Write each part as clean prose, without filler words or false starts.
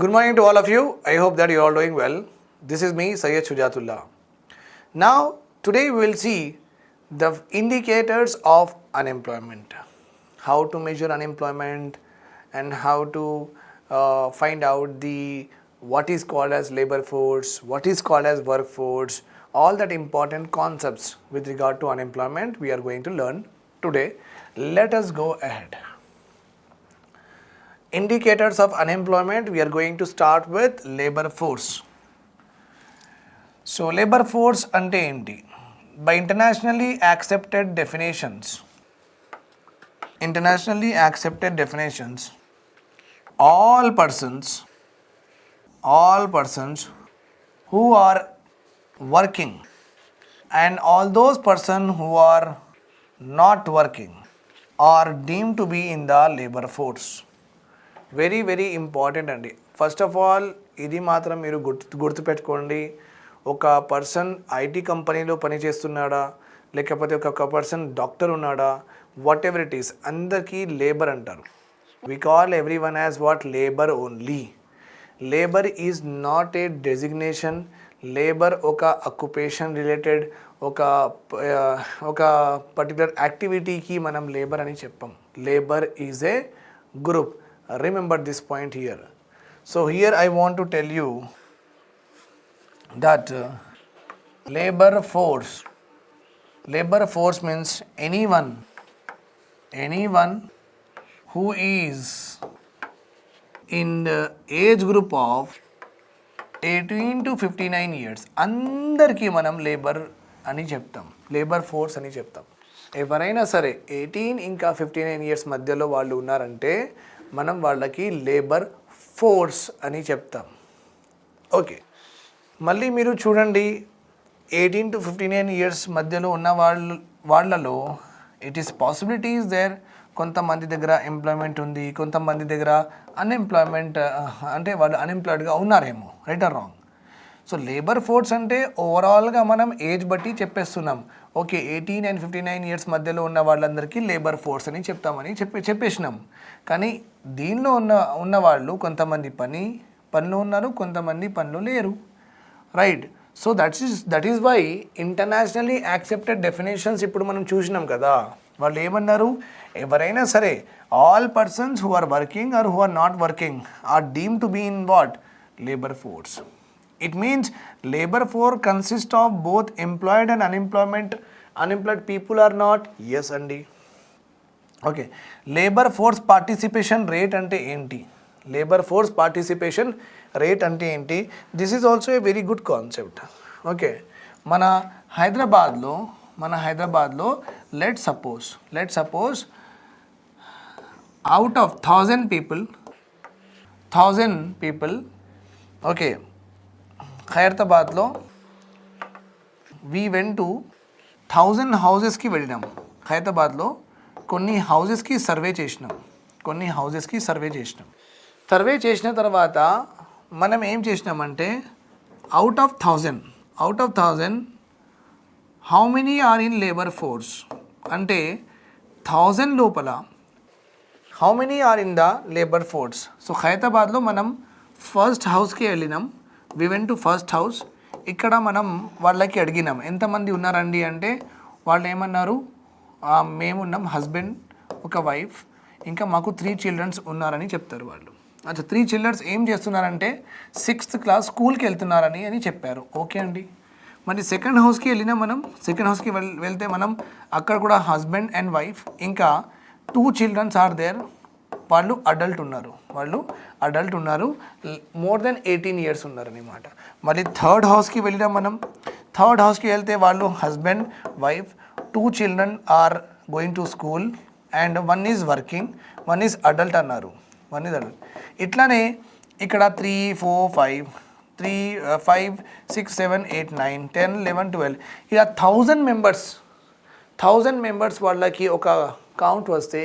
Good morning to all of you. I hope that you are all doing well. This is me, Sujath. Now, today we will see the indicators of unemployment. How to measure unemployment and how to find out what is called as labor force, what is called as workforce, all that important concepts with regard to unemployment we are going to learn today. Let us go ahead. Indicators of unemployment, we are going to start with labor force. So labor force ante enti? By internationally accepted definitions, all persons who are working and all those persons who are not working are deemed to be in the labor force. Very important అండి. First of all ఇది మాత్రం మీరు గుర్తుపెట్టుకోండి. ఒక person IT కంపెనీలో పనిచేస్తున్నాడా, లేకపోతే ఒక పర్సన్ డాక్టర్ ఉన్నాడా, వాట్ ఎవర్ ఇట్ ఈస్, అందరికీ లేబర్ అంటారు. We call everyone as what labour only. Labour is not a designation. Labour ఒక అక్యుపేషన్ రిలేటెడ్ ఒక పర్టికులర్ యాక్టివిటీకి మనం లేబర్ అని చెప్పం. Labour is a group. Remember this point here. So here I want to tell you that labor force means anyone who is in the age group of 18 to 59 years అందరికీ మనం labour అని చెప్తాం, labour force అని చెప్తాం. ఎవరైనా సరే 18 ఇంకా 59 years మధ్యలో వాళ్ళు ఉన్నారంటే మనం వాళ్ళకి లేబర్ ఫోర్స్ అని చెప్తాం. ఓకే, మళ్ళీ మీరు చూడండి, 18 to 59 ఇయర్స్ మధ్యలో ఉన్న వాళ్ళలో ఇట్ ఈస్ పాసిబిలిటీస్ దేర్. కొంతమంది దగ్గర ఎంప్లాయ్మెంట్ ఉంది, కొంతమంది దగ్గర అన్ఎంప్లాయ్మెంట్, అంటే వాళ్ళు అన్ఎంప్లాయిడ్గా ఉన్నారేమో. Right or wrong? So labour force అంటే ఓవరాల్గా మనం ఏజ్ బట్టి చెప్పేస్తున్నాం. ఓకే, 18 and 59 ఇయర్స్ మధ్యలో ఉన్న వాళ్ళందరికీ లేబర్ ఫోర్స్ అని చెప్తామని చెప్పేసినాం. కానీ దీనిలో ఉన్న వాళ్ళు కొంతమంది పనిలో ఉన్నారు, కొంతమంది పనిలో లేరు. Right? So that is why internationally accepted definitions ఇప్పుడు మనం చూసినాం కదా. వాళ్ళు ఏమన్నారు? ఎవరైనా సరే all persons who are working or who are not working are deemed to be in what? Labour force. It means labor force consists of both employed and unemployed people are not? Yes andi. Okay, labor force participation rate ante enti? Labor force participation rate ante enti? This is also a very good concept. Okay, mana Hyderabad lo let's suppose out of 1000 people, okay, ఖైరతాబాద్లో we went to 1000 హౌజెస్కి వెళ్ళినాం. ఖైరతాబాద్లో కొన్ని హౌజెస్కి survey చేసినాం. Survey చేసిన తర్వాత మనం ఏం చేసినామంటే out of 1000 how many are in labour force అంటే 1000 లోపల how many are in the labour force. So ఖైరతాబాద్లో మనం ఫస్ట్ హౌస్కి వెళ్ళినాం. We went to first house. ఇక్కడ మనం వాళ్ళకి అడిగినాం ఎంతమంది ఉన్నారండి అంటే వాళ్ళు ఏమన్నారు? మేమున్నాం, హస్బెండ్, ఒక వైఫ్, ఇంకా మాకు 3 చిల్డ్రన్స్ ఉన్నారని చెప్తారు వాళ్ళు. అచ్చా, 3 చిల్డ్రన్స్ ఏం చేస్తున్నారంటే 6th క్లాస్ స్కూల్కి వెళ్తున్నారని చెప్పారు. ఓకే అండి. మరి సెకండ్ హౌస్కి వెళ్ళినా మనం. సెకండ్ హౌస్కి వెళ్తే మనం అక్కడ కూడా హస్బెండ్ అండ్ వైఫ్ ఇంకా 2 చిల్డ్రన్స్ ఆర్ దేర్. వాళ్ళు అడల్ట్ ఉన్నారు, మోర్ దెన్ 18 ఇయర్స్ ఉన్నారనమాట. మళ్ళీ థర్డ్ హౌస్కి వెళ్ళినాం మనం. థర్డ్ హౌస్కి వెళ్తే వాళ్ళు husband, wife, 2 children are going to school and 1 is working, 1 is adult అన్నారు. 1 ఈజ్ అడల్ట్. ఇట్లానే ఇక్కడ 3, 4, 5, 6, 7, 8, 9, 10, 11, 12 ఇలా 1000 మెంబర్స్ వాళ్ళకి ఒక కౌంట్ వస్తే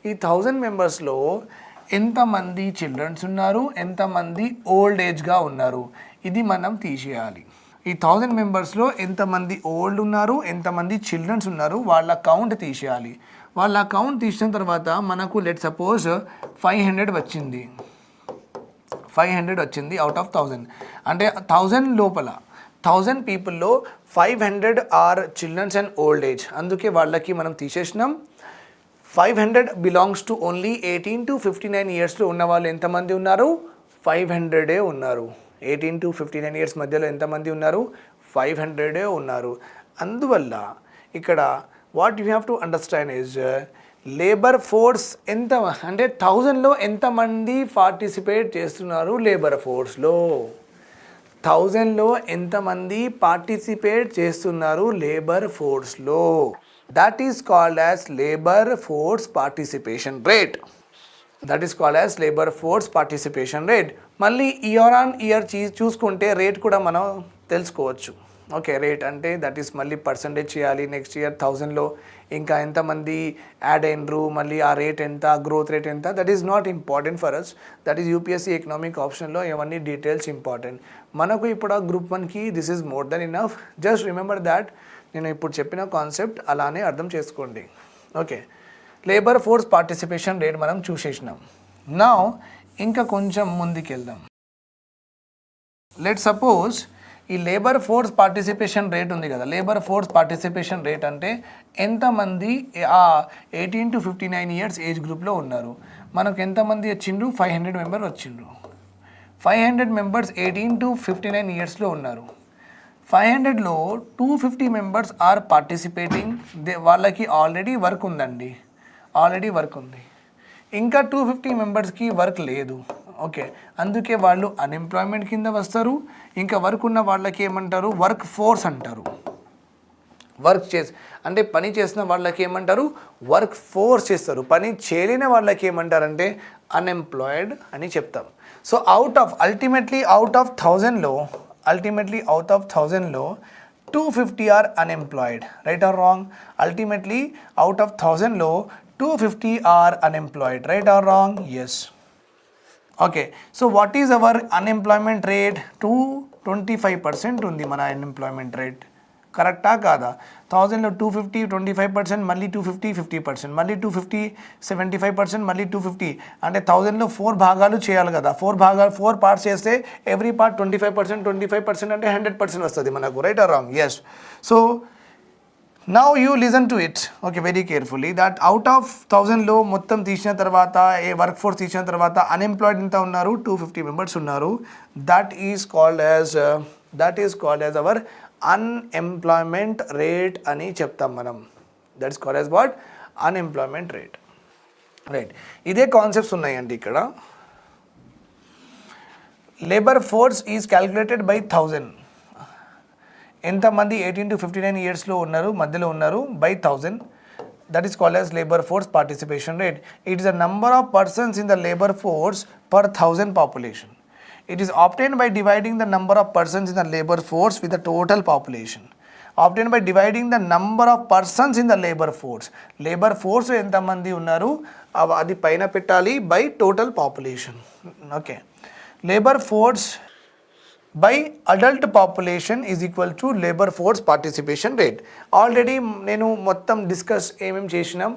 ఈ 1000 మెంబర్స్లో ఎంతమంది చిల్డ్రన్స్ ఉన్నారు, ఎంతమంది ఓల్డ్ ఏజ్గా ఉన్నారు, ఇది మనం తీసేయాలి. ఈ 1000 మెంబర్స్లో ఎంతమంది ఓల్డ్ ఉన్నారు, ఎంతమంది చిల్డ్రన్స్ ఉన్నారు, వాళ్ళ కౌంట్ తీసేయాలి. వాళ్ళ కౌంట్ తీసిన తర్వాత మనకు లెట్ సపోజ్ 500 వచ్చింది. 500 వచ్చింది అవుట్ ఆఫ్ 1000. అంటే 1000 లోపల 1000 పీపుల్లో 500 are childrens and old age. అందుకే వాళ్ళకి మనం తీసేసినాం. 500 బిలాంగ్స్ టు ఓన్లీ 18 to 59 ఇయర్స్లో ఉన్న వాళ్ళు ఎంతమంది ఉన్నారు? 500 ఉన్నారు. 18 to 59 ఇయర్స్ మధ్యలో ఎంతమంది ఉన్నారు? 500 ఉన్నారు. అందువల్ల ఇక్కడ what you have to understand is labour force ఎంత అంటే 1000లో ఎంతమంది పార్టిసిపేట్ చేస్తున్నారు లేబర్ ఫోర్స్లో? 1000లో ఎంతమంది పార్టిసిపేట్ చేస్తున్నారు లేబర్ ఫోర్స్లో? That is called as labour force participation rate. That is called as labour force participation rate. మళ్ళీ ఇయర్ ఆన్ ఇయర్ చూసుకుంటే rate కూడా మనం తెలుసుకోవచ్చు. ఓకే, రేట్ అంటే దట్ ఈస్ మళ్ళీ పర్సంటేజ్ చేయాలి. నెక్స్ట్ ఇయర్ 1000లో ఇంకా ఎంతమంది యాడ్ అయినరు, మళ్ళీ ఆ రేట్ ఎంత, గ్రోత్ రేట్ ఎంత, that is not important for us. That is UPSC economic ఆప్షన్లో ఇవన్నీ డీటెయిల్స్ ఇంపార్టెంట్. మనకు ఇప్పుడు ఆ గ్రూప్ 1కి this is more than enough. Just remember that నేను ఇప్పుడు చెప్పిన కాన్సెప్ట్ అలానే అర్థం చేసుకోండి. Okay, labour force participation rate మనం చూసేసినాం. నౌ ఇంకా కొంచెం ముందుకు వెళ్దాం. లెట్ సపోజ్ ఈ లేబర్ ఫోర్స్ పార్టిసిపేషన్ రేట్ ఉంది కదా, లేబర్ ఫోర్స్ పార్టిసిపేషన్ రేట్ అంటే ఎంతమంది ఆ 18 to 59 ఇయర్స్ ఏజ్ గ్రూప్లో ఉన్నారు. మనకు ఎంతమంది వచ్చిండ్రు? 500 మెంబర్ వచ్చిండ్రు. 500 మెంబర్స్ 18 to 59 ఇయర్స్లో ఉన్నారు. 500లో 250 మెంబర్స్ ఆర్ పార్టిసిపేటింగ్. వాళ్ళకి ఆల్రెడీ వర్క్ ఉందండి, ఆల్రెడీ వర్క్ ఉంది. ఇంకా 250 మెంబర్స్కి వర్క్ లేదు. ఓకే, అందుకే వాళ్ళు అన్ఎంప్లాయ్మెంట్ కింద వస్తారు. ఇంకా వర్క్ ఉన్న వాళ్ళకి ఏమంటారు? వర్క్ ఫోర్స్ అంటారు. వర్క్ అంటే పని చేసిన వాళ్ళకి ఏమంటారు? వర్క్ ఫోర్స్ చేస్తారు. పని చేయలేని వాళ్ళకి ఏమంటారంటే అన్ఎంప్లాయిడ్ అని చెప్తాం. సో అల్టిమేట్లీ అవుట్ ఆఫ్ 1000లో 250 are unemployed. Right or wrong? Ultimately out of 1000లో 250 are unemployed. Right or wrong? Yes. Okay, so what is our unemployment rate? 25% ఉంది మన అన్ఎంప్లాయ్మెంట్ రేట్. కరెక్టా కాదా? 1000లో 250 25%, మళ్ళీ 250 50%, మళ్ళీ 250 75%, మళ్ళీ 250 అంటే 1000లో 4 భాగాలు చేయాలి కదా. 4 పార్ట్స్ చేస్తే ఎవ్రీ పార్ట్ 25% అంటే 100% వస్తుంది మనకు. Right or wrong? Yes. So now you listen to it okay very carefully. That out of 1000లో మొత్తం తీసిన తర్వాత వర్క్ ఫోర్స్ తీసిన తర్వాత అన్ఎంప్లాయిడ్ ఎంత ఉన్నారు? 250 మెంబర్స్ ఉన్నారు. That is called as our unemployment rate అని చెప్తాం మనం. That is called as what? Unemployment rate. Right, ఇదే కాన్సెప్ట్స్ ఉన్నాయండి ఇక్కడ. Labour force is calculated by 1000. ఎంతమంది 18 to 59 ఇయర్స్లో ఉన్నారు, మధ్యలో ఉన్నారు, by 1000. That is called as labour force participation rate. It is the number of persons in the labour force per 1000 population. It is obtained by dividing the number of persons in the labor force with the total population. Obtained by dividing the number of persons in the labor force. Labor force ఎంతమంది ఉన్నారు అది పైన పెట్టాలి by total population. Okay, labour force by adult population is equal to labour force participation rate. Already నేను మొత్తం discuss ఏమేమి చేసినాం,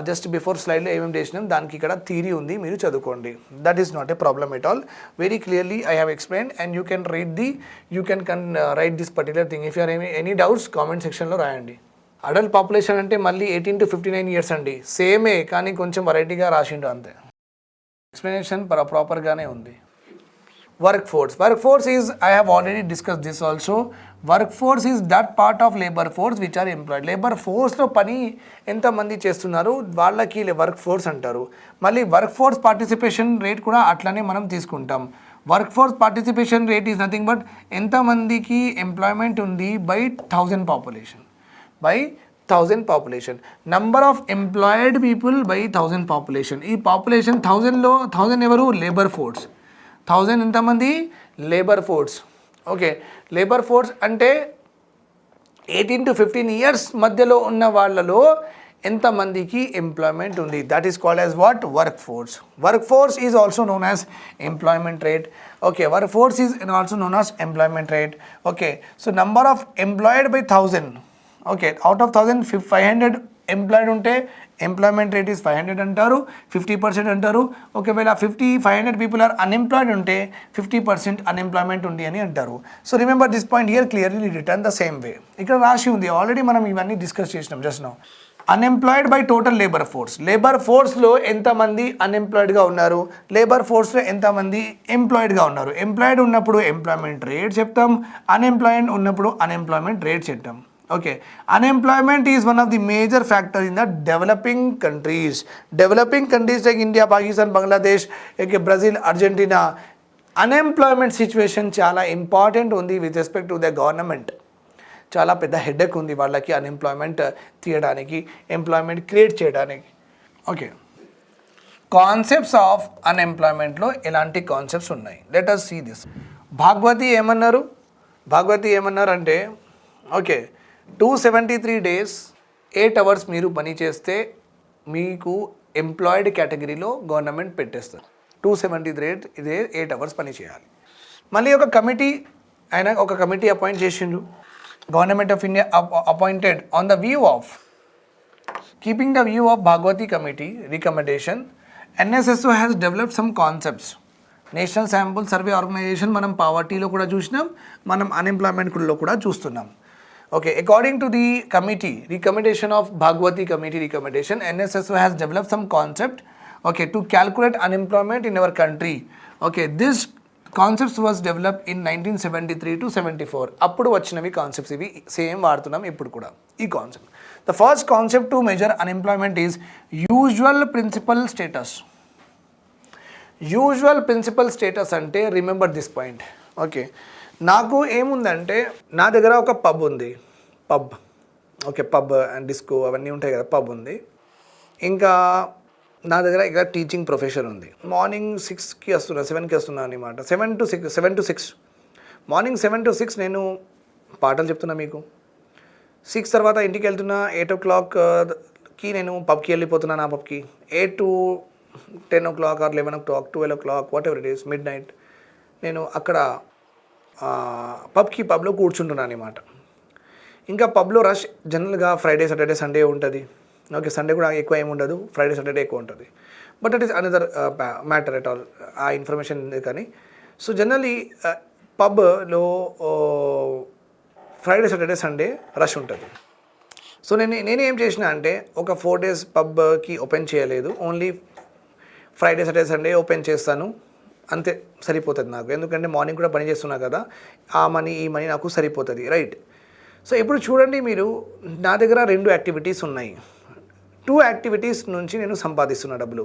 just before స్లైడ్లో ఏమేమి చేసినాం దానికి ఇక్కడ థియరీ ఉంది, మీరు చదువుకోండి. That is not a problem at all. Very clearly I have explained and you can write this particular thing. If you or any doubts comment సెక్షన్లో రాయండి. అడల్ట్ పాపులేషన్ అంటే మళ్ళీ 18 to 59 ఇయర్స్ అండి, సేమే కానీ కొంచెం వెరైటీగా రాసిండు అంతే. ఎక్స్ప్లెనేషన్ ప్రాపర్గానే ఉంది. Workforce is, I have already discussed this also. Workforce is that part of labor force which are employed. Labor forceలో పని ఎంతమంది చేస్తున్నారు వాళ్ళకి వర్క్ ఫోర్స్ అంటారు. మళ్ళీ వర్క్ ఫోర్స్ పార్టిసిపేషన్ రేట్ కూడా అట్లనే మనం తీసుకుంటాం. Work force participation rate is nothing but ఎంతమందికి ఎంప్లాయ్మెంట్ ఉంది by 1000 population. By 1000 population. Number of employed people by 1000 population. ఈ పాపులేషన్ 1000లో 1000 ఎవరు? Labour force. 1000 ఎంతమంది? Labour force. Okay, labour force అంటే 18 to 15 ఇయర్స్ మధ్యలో ఉన్న వాళ్ళలో ఎంతమందికి ఎంప్లాయ్మెంట్ ఉంది. That is called as what? Work force. Work force is also known as employment rate. Okay, work force is also known as employment rate. Okay, so number of employed by 1000. Okay, out of 1000 500 employed ఉంటే employment rate is 500 అంటారు, 50% అంటారు. ఒకవేళ 500 people are unemployed ఉంటే 50% unemployment ఉంది అని అంటారు. So remember this point here clearly return the same way. ఇక్కడ రాసి ఉంది, ఆల్రెడీ మనం ఇవన్నీ డిస్కస్ చేసినాం just now. Unemployed by total labour force. Labour ఫోర్స్లో ఎంతమంది అన్ఎంప్లాయిడ్గా ఉన్నారు, లేబర్ ఫోర్స్లో ఎంతమంది ఎంప్లాయిడ్గా ఉన్నారు. ఎంప్లాయిడ్ ఉన్నప్పుడు ఎంప్లాయ్మెంట్ రేట్ చెప్తాం, అన్ఎంప్లాయిడ్ ఉన్నప్పుడు అన్ఎంప్లాయ్మెంట్ రేట్ చెప్తాం. Okay, unemployment is one of the major factor in the developing countries. Developing countries like India, Pakistan, Bangladesh, Brazil, Argentina, unemployment situation చాలా ఇంపార్టెంట్ ఉంది with respect to the government. చాలా పెద్ద headache ఉంది వాళ్ళకి unemployment తీయడానికి, employment create చేయడానికి. Okay, concepts of అన్ఎంప్లాయ్మెంట్లో ఎలాంటి concepts ఉన్నాయి, let us see this. Bhagavathi ఏమన్నారు అంటే ఓకే 273 days 8 hours మీరు పని చేస్తే మీకు ఎంప్లాయిడ్ కేటగిరీలో గవర్నమెంట్ పెట్టేస్తారు. 273 ఇదే 8 hours పని చేయాలి. మళ్ళీ ఒక కమిటీ అపాయింట్ చేసిండ్రు. Government of India appointed on the view of keeping the view of Bhagwati committee recommendation. NSSO has developed some concepts. National Sample Survey Organisation మనం పావర్టీలో కూడా చూసినాం, మనం అన్ఎంప్లాయ్మెంట్లో కూడా చూస్తున్నాం. Okay, according to the committee recommendation of Bhagwati committee recommendation, NSSO has developed some concept, okay, to calculate unemployment in our country. Okay, this concepts was develop in 1973 to 74. అప్పుడు వచ్చినవి కాన్సెప్ట్స్, ఇవి సేమ్ వాడుతున్నాం ఇప్పుడు కూడా ఈ concept. The first concept to measure unemployment is usual principal status. Usual principal status అంటే remember this point. Okay, నాకు ఏముందంటే నా దగ్గర ఒక పబ్ ఉంది, పబ్ అండ్ డిస్కో అవన్నీ ఉంటాయి కదా, పబ్ ఉంది. ఇంకా నా దగ్గర ఇక టీచింగ్ ప్రొఫెషన్ ఉంది. మార్నింగ్ 6కి వస్తున్నా, 7కి వస్తున్నా అనమాట. 7 to 6 మార్నింగ్ 7 to 6 నేను పాటలు చెప్తున్నా మీకు. 6 తర్వాత ఇంటికి వెళ్తున్నా. 8 o'clockకి నేను పబ్కి వెళ్ళిపోతున్నా, నా పబ్కి. 8 to 10 o'clock or 11 o'clock 12 o'clock whatever it is, midnight నేను అక్కడ పబ్లో కూర్చుంటున్నాను అనమాట. ఇంకా పబ్లో రష్ జనరల్గా ఫ్రైడే, సాటర్డే, సండే ఉంటుంది. ఓకే, సండే కూడా ఎక్కువ ఏమి ఉండదు, ఫ్రైడే, సాటర్డే ఎక్కువ ఉంటుంది. But that is another matter at all, ఆ ఇన్ఫర్మేషన్ కానీ. సో జనరలీ పబ్లో ఫ్రైడే, సాటర్డే, సండే రష్ ఉంటుంది. సో నేనేం చేసిన అంటే ఒక 4 days పబ్కి ఓపెన్ చేయలేదు, only Friday, Saturday, Sunday open చేస్తాను, అంతే సరిపోతుంది నాకు. ఎందుకంటే మార్నింగ్ కూడా పని చేస్తున్నా కదా, ఈ మనీ నాకు సరిపోతుంది, రైట్. సో ఇప్పుడు చూడండి మీరు, నా దగ్గర 2 యాక్టివిటీస్ ఉన్నాయి. 2 యాక్టివిటీస్ నుంచి నేను సంపాదిస్తున్న డబ్బులు.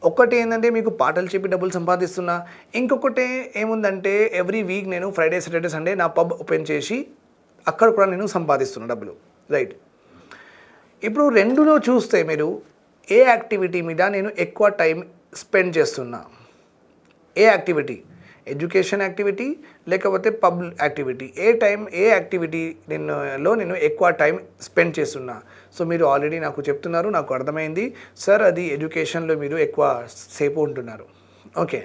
ఒకటి ఏంటంటే మీకు పాటలు చెప్పి డబ్బులు సంపాదిస్తున్నా, ఇంకొకటి ఏముందంటే ఎవ్రీ వీక్ నేను ఫ్రైడే, సాటర్డే, సండే నా పబ్ ఓపెన్ చేసి అక్కడ కూడా నేను సంపాదిస్తున్న డబ్బులు, రైట్. ఇప్పుడు 2లో చూస్తే మీరు ఏ యాక్టివిటీ మీద నేను ఎక్కువ టైం స్పెండ్ చేస్తున్నా, ఏ యాక్టివిటీ, ఎడ్యుకేషన్ యాక్టివిటీ లేకపోతే పబ్ యాక్టివిటీ, ఏ యాక్టివిటీ నేను ఎక్కువ టైం స్పెండ్ చేస్తున్నా. సో మీరు ఆల్రెడీ నాకు చెప్తున్నారు, నాకు అర్థమైంది సార్, అది ఎడ్యుకేషన్లో మీరు ఎక్కువ సేపు ఉంటున్నారు. ఓకే,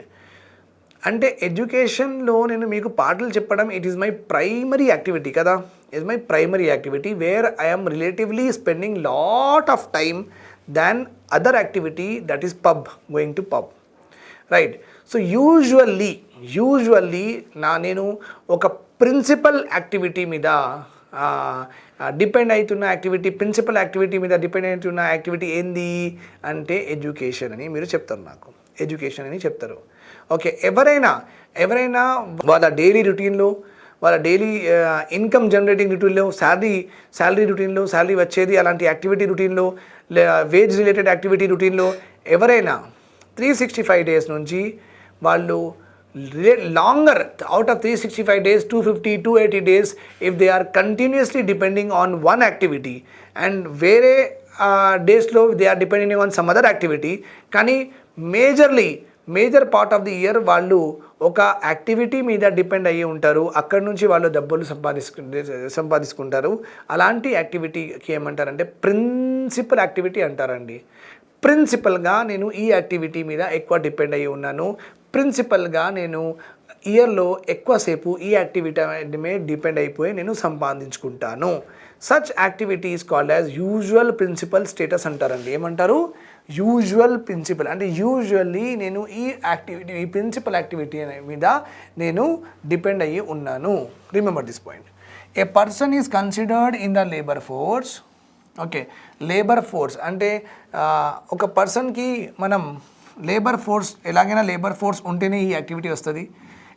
అంటే ఎడ్యుకేషన్లో నేను మీకు పాటలు చెప్పడం it is my primary activity కదా, it is my primary activity where I am relatively spending lot of time than other activity that is pub, going to pub, right. So usually నేను ఒక principal activity మీద depend అవుతున్న యాక్టివిటీ, principal activity మీద depend అవుతున్న activity ఏంది అంటే education అని మీరు చెప్తారు, నాకు ఎడ్యుకేషన్ అని చెప్తారు. ఓకే, ఎవరైనా వాళ్ళ డైలీ రొటీన్లో, వాళ్ళ డైలీ ఇన్కమ్ జనరేటింగ్ రొటీన్లో, శాలరీ రొటీన్లో, శాలరీ వచ్చేది అలాంటి యాక్టివిటీ రొటీన్లో, వేజ్ రిలేటెడ్ యాక్టివిటీ రొటీన్లో ఎవరైనా 365 days నుంచి వాళ్ళు longer, out of 365 days 250, 280 days if they are continuously depending on one activity and వేరే డేస్లో they are depending on some other activity, కానీ major part of the year వాళ్ళు ఒక యాక్టివిటీ మీద డిపెండ్ అయ్యి ఉంటారు, అక్కడి నుంచి వాళ్ళు డబ్బులు సంపాదించుకుంటారు. అలాంటి యాక్టివిటీకి ఏమంటారంటే ప్రిన్సిపల్ యాక్టివిటీ అంటారండి. ప్రిన్సిపల్గా నేను ఈ యాక్టివిటీ మీద ఎక్కువ డిపెండ్ అయ్యి ఉన్నాను, ప్రిన్సిపల్గా నేను ఇయర్లో ఎక్కువసేపు ఈ యాక్టివిటీ మీద డిపెండ్ అయిపోయి నేను సంపాదించుకుంటాను. Such activity is called as usual principal status అంటారండి. ఏమంటారు? Usual principal. అంటే యూజువల్లీ నేను ఈ ప్రిన్సిపల్ యాక్టివిటీ మీద నేను డిపెండ్ అయ్యి ఉన్నాను. Remember this point. A person is considered in the labour force. Okay, labour force అంటే ఒక పర్సన్కి మనం లేబర్ ఫోర్స్ ఎలాగైనా లేబర్ ఫోర్స్ ఉంటేనే ఈ యాక్టివిటీ వస్తుంది.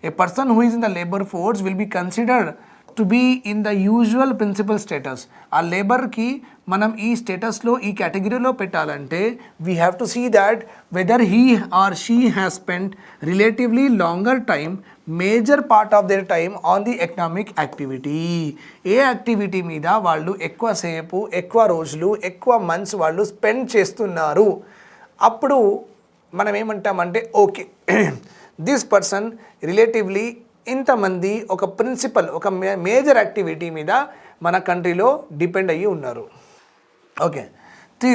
A person who is in the labour force will be considered to be in the usual principal status. ఆ లేబర్కి మనం ఈ స్టేటస్లో ఈ కేటగిరీలో పెట్టాలంటే we have to see that whether he or she has spend relatively longer time, major part of their time on the economic activity. A activity మీద వాళ్ళు ఎక్కువసేపు, ఎక్కువ రోజులు, ఎక్కువ మంత్స్ వాళ్ళు స్పెండ్ చేస్తున్నారు. అప్పుడు మనం ఏమంటామంటే ఓకే దిస్ పర్సన్ రిలేటివ్లీ ఇంతమంది ఒక ప్రిన్సిపల్, ఒక మేజర్ యాక్టివిటీ మీద మన కంట్రీలో డిపెండ్ అయ్యి ఉన్నారు. Okay,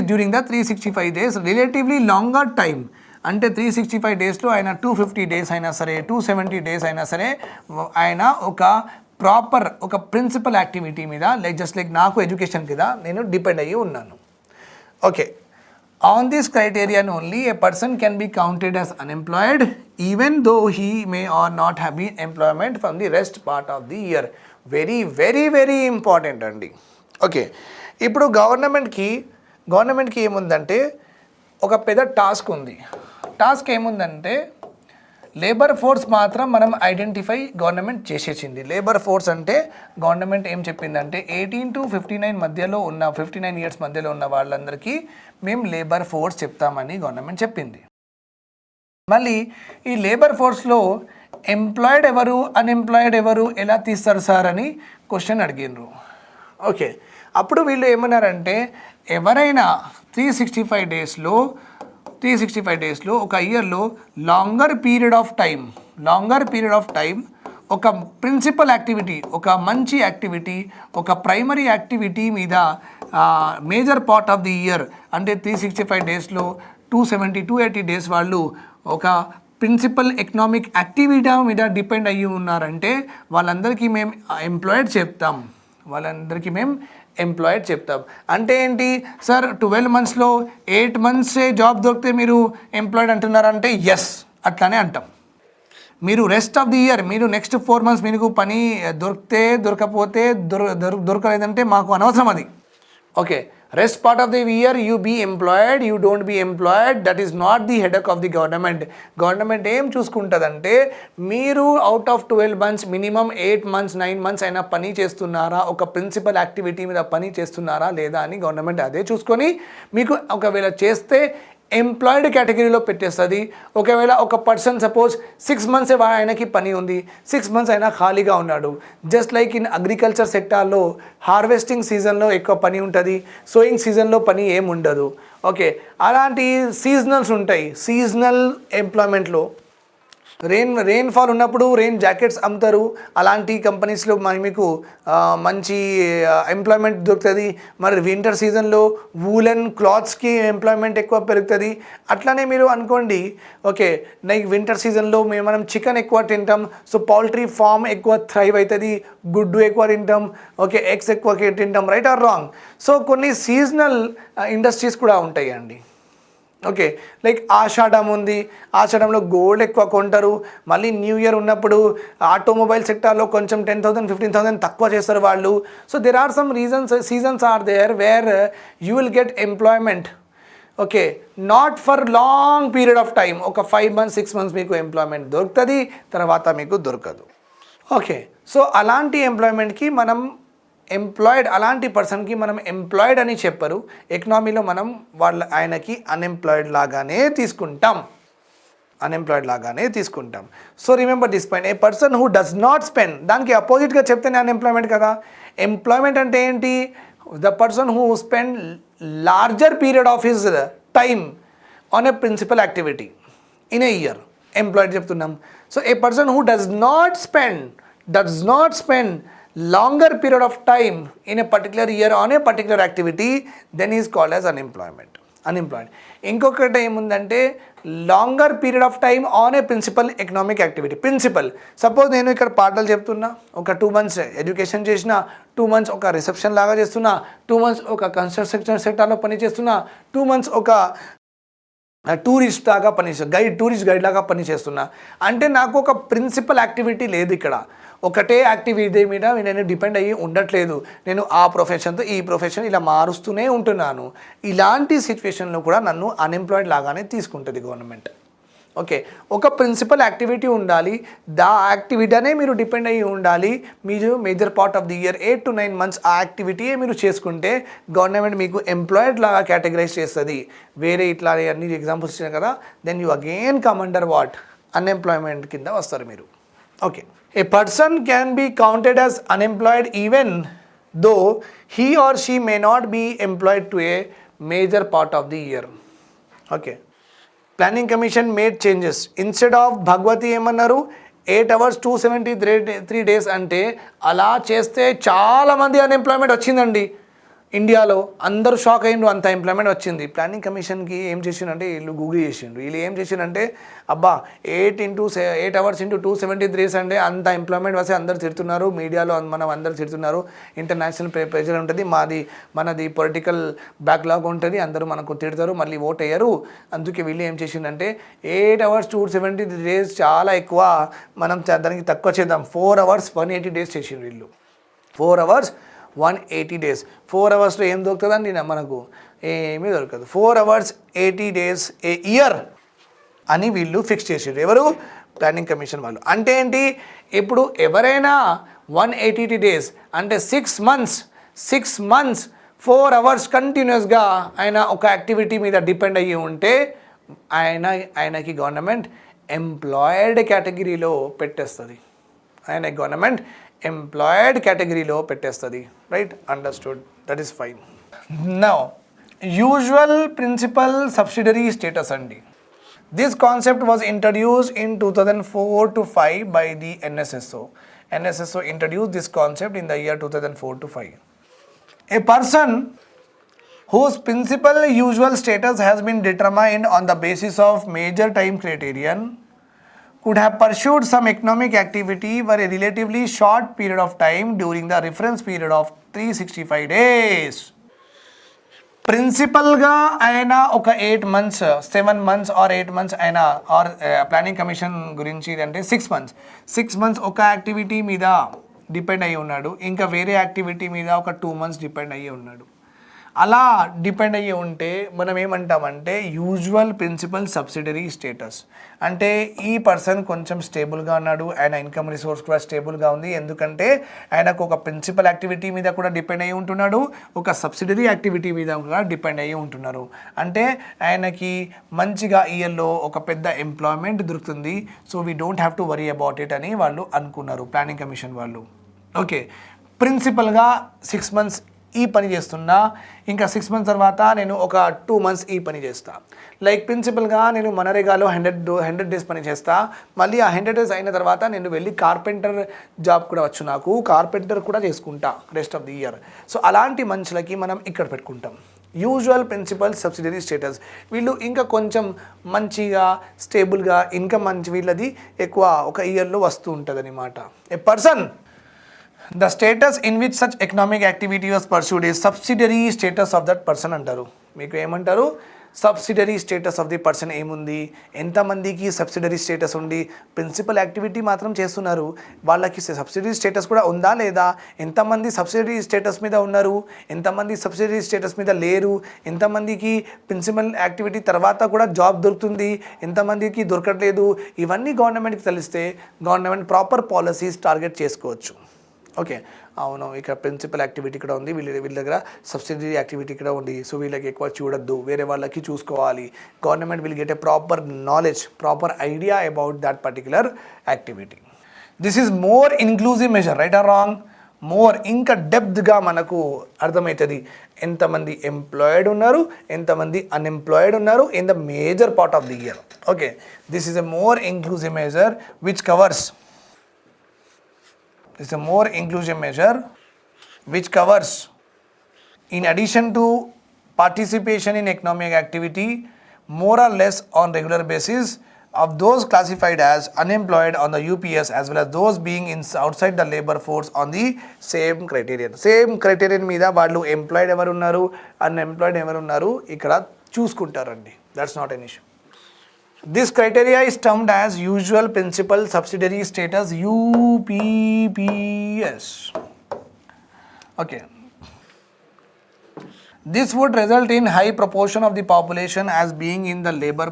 during the 365 days relatively longer time అంటే 365 daysలో ఆయన 250 days అయినా సరే, 270 days అయినా సరే ఆయన ఒక ప్రాపర్ ఒక ప్రిన్సిపల్ యాక్టివిటీ మీద జస్ట్ లైక్ నాకు ఎడ్యుకేషన్ మీద నేను డిపెండ్ అయ్యి ఉన్నాను. Okay, on this criterion only a person can be counted as unemployed even though he may or not have been employment from the rest part of the year. Very very very important అండి. Okay, ఇప్పుడు గవర్నమెంట్కి ఏముందంటే ఒక పెద్ద task ఉంది. Task ఏముందంటే labour force మాత్రం మనం ఐడెంటిఫై గవర్నమెంట్ చేసేసింది. లేబర్ ఫోర్స్ అంటే గవర్నమెంట్ ఏం చెప్పిందంటే 18 to 59 మధ్యలో ఉన్న 59 years మధ్యలో ఉన్న వాళ్ళందరికీ మేము లేబర్ ఫోర్స్ చెప్తామని గవర్నమెంట్ చెప్పింది. మళ్ళీ ఈ లేబర్ ఫోర్స్లో ఎంప్లాయిడ్ ఎవరు, అన్ఎంప్లాయిడ్ ఎవరు ఎలా తీస్తారు సార్ అని క్వశ్చన్ అడిగినారు. ఓకే, అప్పుడు వీళ్ళు ఏమన్నారంటే ఎవరైనా 365 daysలో ఒక ఇయర్లో లాంగర్ పీరియడ్ ఆఫ్ టైం ఒక ప్రిన్సిపల్ యాక్టివిటీ, ఒక మంచి యాక్టివిటీ, ఒక ప్రైమరీ యాక్టివిటీ మీద major part of the year అంటే 365 daysలో 280 days వాళ్ళు ఒక ప్రిన్సిపల్ ఎకనామిక్ యాక్టివిటీ మీద డిపెండ్ అయ్యి ఉన్నారంటే వాళ్ళందరికీ మేము ఎంప్లాయిడ్ చెప్తాం. అంటే ఏంటి సార్ 12 monthsలో 8 months జాబ్ దొరికితే మీరు ఎంప్లాయిడ్ అంటున్నారంటే ఎస్ అట్లానే అంటాం. మీరు రెస్ట్ ఆఫ్ ది ఇయర్ మీరు నెక్స్ట్ 4 months మీకు పని దొరికితే దొరకపోతే దొరకలేదంటే మాకు అనవసరం అది. Okay, rest part of the year you be employed, you don't be employed, that is not the headache of the government. Government ఏం చూసుకుంటుందంటే మీరు out of 12 months minimum 8 months 9 months అయినా పని చేస్తున్నారా, ఒక ప్రిన్సిపల్ యాక్టివిటీ మీద పని చేస్తున్నారా లేదా అని గవర్నమెంట్ అదే చూసుకొని మీకు ఒకవేళ చేస్తే ఎంప్లాయిడ్ కేటగిరీలో పెట్టేస్తుంది. ఒకవేళ ఒక పర్సన్ సపోజ్ 6 months ఆయనకి పని ఉంది, 6 months అయినా ఖాళీగా ఉన్నాడు. జస్ట్ లైక్ ఇన్ అగ్రికల్చర్ సెక్టార్లో హార్వెస్టింగ్ సీజన్లో ఎక్కువ పని ఉంటుంది, సోయింగ్ సీజన్లో పని ఏమి ఉండదు. ఓకే, అలాంటి సీజనల్స్ ఉంటాయి. సీజనల్ ఎంప్లాయ్మెంట్లో రెయిన్ఫాల్ ఉన్నప్పుడు రెయిన్ జాకెట్స్ అమ్ముతారు. అలాంటి కంపెనీస్లో మీకు మంచి ఎంప్లాయ్మెంట్ దొరుకుతుంది. మరి వింటర్ సీజన్లో వూలెన్ క్లాత్స్కి ఎంప్లాయ్మెంట్ ఎక్కువ పెరుగుతుంది. అట్లానే మీరు అనుకోండి ఓకే లైక్ వింటర్ సీజన్లో మనం చికెన్ ఎక్కువ తింటాం, సో పౌల్ట్రీ ఫామ్ ఎక్కువ థ్రైవ్ అవుతుంది, గుడ్డు ఎక్కువ తింటాం, ఓకే ఎగ్స్ ఎక్కువ తింటాం, రైట్ ఆర్ రాంగ్. సో కొన్ని సీజనల్ ఇండస్ట్రీస్ కూడా ఉంటాయి అండి. ఓకే, లైక్ ఆషాఢం ఉంది, ఆషాఢంలో గోల్డ్ ఎక్కువ కొంటారు. మళ్ళీ న్యూ ఇయర్ ఉన్నప్పుడు ఆటోమొబైల్ సెక్టార్లో కొంచెం 10,000 15,000 తక్కువ చేస్తారు వాళ్ళు. So there are some seasons are there where you will get employment. Okay, not for long period of time. ఒక 5 months 6 months మీకు ఎంప్లాయ్మెంట్ దొరుకుతుంది, తర్వాత మీకు దొరకదు. ఓకే, సో అలాంటి ఎంప్లాయ్మెంట్కి మనం అలాంటి పర్సన్కి మనం ఎంప్లాయిడ్ అని చెప్పరు. ఎకనామీలో మనం ఆయనకి అన్ఎంప్లాయిడ్ లాగానే తీసుకుంటాం. So remember this point, a person who does not spend, దానికి అపోజిట్గా చెప్తేనే అన్ఎంప్లాయ్మెంట్ కదా. ఎంప్లాయ్మెంట్ అంటే ఏంటి? The person who spend larger period of his time on a principal activity in a year, employed చెప్తున్నాం. So a person who does not spend longer period of time in a particular year on a particular activity, then he is called as unemployment. Unemployed. ఇంకొకటి ఏముందంటే longer period of time on a principal economic activity. Principal suppose నేను ఇక్కడ పాటలు చెప్తున్నా, ఒక 2 months education చేసిన, 2 months ఒక reception లాగా చేస్తున్నా, 2 months ఒక కన్స్ట్రక్షన్ సెక్టార్లో పని చేస్తున్నా, 2 months ఒక టూరిస్ట్ లాగా టూరిస్ట్ గైడ్ లాగా పని చేస్తున్నా. అంటే నాకు ఒక ప్రిన్సిపల్ యాక్టివిటీ లేదు ఇక్కడ. ఒకటే యాక్టివిటీ మీద నేను డిపెండ్ అయ్యి ఉండట్లేదు. నేను ఆ ప్రొఫెషన్తో ఈ ప్రొఫెషన్ ఇలా మారుస్తూనే ఉంటున్నాను. ఇలాంటి సిచ్యువేషన్లో కూడా నన్ను అన్ఎంప్లాయిడ్ లాగానే తీసుకుంటుంది గవర్నమెంట్. ఓకే, ఒక ప్రిన్సిపల్ యాక్టివిటీ ఉండాలి, దా యాక్టివిటీనే మీరు డిపెండ్ అయ్యి ఉండాలి. మీరు major part of the year 8 to 9 months ఆ యాక్టివిటీయే మీరు చేసుకుంటే గవర్నమెంట్ మీకు ఎంప్లాయిడ్ లాగా కేటగరైజ్ చేస్తుంది. వేరే ఇట్లా అన్ని ఎగ్జాంపుల్స్ ఇచ్చాను కదా, then you again come under what, unemployment కింద వస్తారు మీరు. Okay, a person can be counted as unemployed even though he or she may not be employed to a major part of the year. Okay, planning commission made changes. Instead of Bhagwati ఏమన్నారు, 8 hours 273 days అంటే అలా చేస్తే చాలామంది unemployment వచ్చిందండి ఇండియాలో. అందరూ shock అయ్యిండ్రు, అంత employment వచ్చింది. ప్లానింగ్ కమిషన్కి ఏం చేసిండంటే వీళ్ళు గూగుల్ చేసిండ్రు. వీళ్ళు ఏం చేసిండంటే అబ్బా 8 hours into 273 days అంటే అంత ఎంప్లాయ్మెంట్ వస్తే అందరు తిడుతున్నారు, మీడియాలో మనం అందరు తిడుతున్నారు, ఇంటర్నేషనల్ ప్రెజర్ ఉంటుంది, మనది పొలిటికల్ బ్యాక్లాగ్ ఉంటుంది, అందరూ మనకు తిడతారు, మళ్ళీ ఓట్ అయ్యారు. అందుకే వీళ్ళు ఏం చేసిండంటే 8 hours 273 days చాలా ఎక్కువ, మనం దానికి తక్కువ చేద్దాం, 4 hours 180 days చేసిండ్రు వీళ్ళు. 4 hours 180 days. 4 hours ఏం దొరుకుతుందండి మనకు, ఏమీ దొరకదు. 4 hours 80 days ఏ ఇయర్ అని వీళ్ళు ఫిక్స్ చేసారు. ఎవరు, ప్లానింగ్ కమిషన్ వాళ్ళు. అంటే ఏంటి, ఇప్పుడు ఎవరైనా 180 days అంటే 6 months 4 hours కంటిన్యూస్గా ఆయన ఒక యాక్టివిటీ మీద డిపెండ్ అయ్యి ఉంటే ఆయనకి గవర్నమెంట్ ఎంప్లాయిడ్ కేటగిరీలో పెట్టేస్తుంది. గవర్నమెంట్ ఎంప్లాయిడ్ కేటగిరీలో పెట్టేస్తుంది. Right, understood, that is fine. Now usual principal subsidiary status అండి. This concept was introduced in 2004 to 5 by the NSSO. NSSO introduced this concept in the year 2004 to 5. A person whose principal usual status has been determined on the basis of major time criterion could have pursued some economic activity for a relatively short period of time during the reference period of 365 days. ప్రిన్సిపల్గా ఆయన ఒక 8 months 7 months or 8 months ఆయన are planning commission గురించి అంటే 6 months ఒక activity మీద depend అయ్యి ఉన్నాడు, ఇంకా వేరే యాక్టివిటీ మీద ఒక 2 months డిపెండ్ అయ్యి ఉన్నాడు. అలా డిపెండ్ అయ్యి ఉంటే మనం ఏమంటామంటే యూజువల్ ప్రిన్సిపల్ సబ్సిడరీ స్టేటస్. అంటే ఈ పర్సన్ కొంచెం స్టేబుల్గా ఉన్నాడు, ఆయన ఇన్కమ్ రిసోర్స్ కూడా స్టేబుల్గా ఉంది, ఎందుకంటే ఆయనకు ఒక ప్రిన్సిపల్ యాక్టివిటీ మీద కూడా డిపెండ్ అయ్యి ఉంటున్నాడు, ఒక సబ్సిడరీ యాక్టివిటీ మీద కూడా డిపెండ్ అయ్యి ఉంటున్నారు. అంటే ఆయనకి మంచిగా ఇయర్లో ఒక పెద్ద ఎంప్లాయ్మెంట్ దొరుకుతుంది. So we don't have to worry about it అని వాళ్ళు అనుకున్నారు ప్లానింగ్ కమిషన్ వాళ్ళు. ఓకే, ప్రిన్సిపల్గా 6 months ఈ పని చేస్తున్నా, ఇంకా 6 months తర్వాత నేను ఒక 2 months ఈ పని చేస్తా. లైక్ ప్రిన్సిపల్గా నేను మనరేగాలో 100 days పని చేస్తా, మళ్ళీ ఆ 100 days అయిన తర్వాత నేను వెళ్ళి కార్పెంటర్ జాబ్ కూడా వచ్చు, నాకు కార్పెంటర్ కూడా చేసుకుంటా rest of the year. So అలాంటి మనుషులకి మనం ఇక్కడ పెట్టుకుంటాం యూజువల్ ప్రిన్సిపల్ సబ్సిడరీ స్టేటస్. వీళ్ళు ఇంకా కొంచెం మంచిగా స్టేబుల్గా ఇన్కమ్ మంచి వీళ్ళది ఎక్కువ ఒక ఇయర్లో వస్తూ ఉంటుంది అనమాట. ఏ person the status in which such economic activity was pursued is subsidiary status of that person అంటారు. మీకు ఏమంటారు, subsidiary status of the person ఏముంది, ఎంతమందికి సబ్సిడరీ స్టేటస్ ఉండి ప్రిన్సిపల్ యాక్టివిటీ మాత్రం చేస్తున్నారు, వాళ్ళకి సబ్సిడరీ స్టేటస్ కూడా ఉందా లేదా, ఎంతమంది సబ్సిడరీ స్టేటస్ మీద ఉన్నారు, ఎంతమంది సబ్సిడరీ స్టేటస్ మీద లేరు, ఎంతమందికి ప్రిన్సిపల్ యాక్టివిటీ తర్వాత కూడా జాబ్ దొరుకుతుంది, ఎంతమందికి దొరకట్లేదు, ఇవన్నీ గవర్నమెంట్కి తెలిస్తే గవర్నమెంట్ ప్రాపర్ పాలసీస్ టార్గెట్ చేసుకోవచ్చు. ఓకే, అవును ఇక్కడ ప్రిన్సిపల్ యాక్టివిటీ ఇక్కడ ఉంది, వీళ్ళ దగ్గర సబ్సిడరీ యాక్టివిటీ ఇక్కడ ఉంది, సో వీళ్ళకి ఎక్కువ చూడొద్దు, వేరే వాళ్ళకి చూసుకోవాలి. Government will get a proper knowledge, proper idea about that particular activity. This is more inclusive measure, right or wrong? More ఇంకా డెప్త్గా మనకు అర్థమవుతుంది ఎంతమంది ఎంప్లాయిడ్ ఉన్నారు, ఎంతమంది అన్ఎంప్లాయిడ్ ఉన్నారు in the major part of the year. Okay, this is a more inclusive measure which covers This is a more inclusive measure which covers, in addition to participation in economic activity more or less on regular basis of those classified as unemployed on the UPS as well as those being outside the labor force on the same criterion. Same criterion మీద వాళ్ళు employed ఎవరు ఉన్నారు, unemployed ఎవరు ఉన్నారు ఇక్కడ చూసుకుంటారండి. That's not an issue. This criteria is termed as usual principal subsidiary status, UPPS. Okay. This would result in high proportion of the population as being in the labor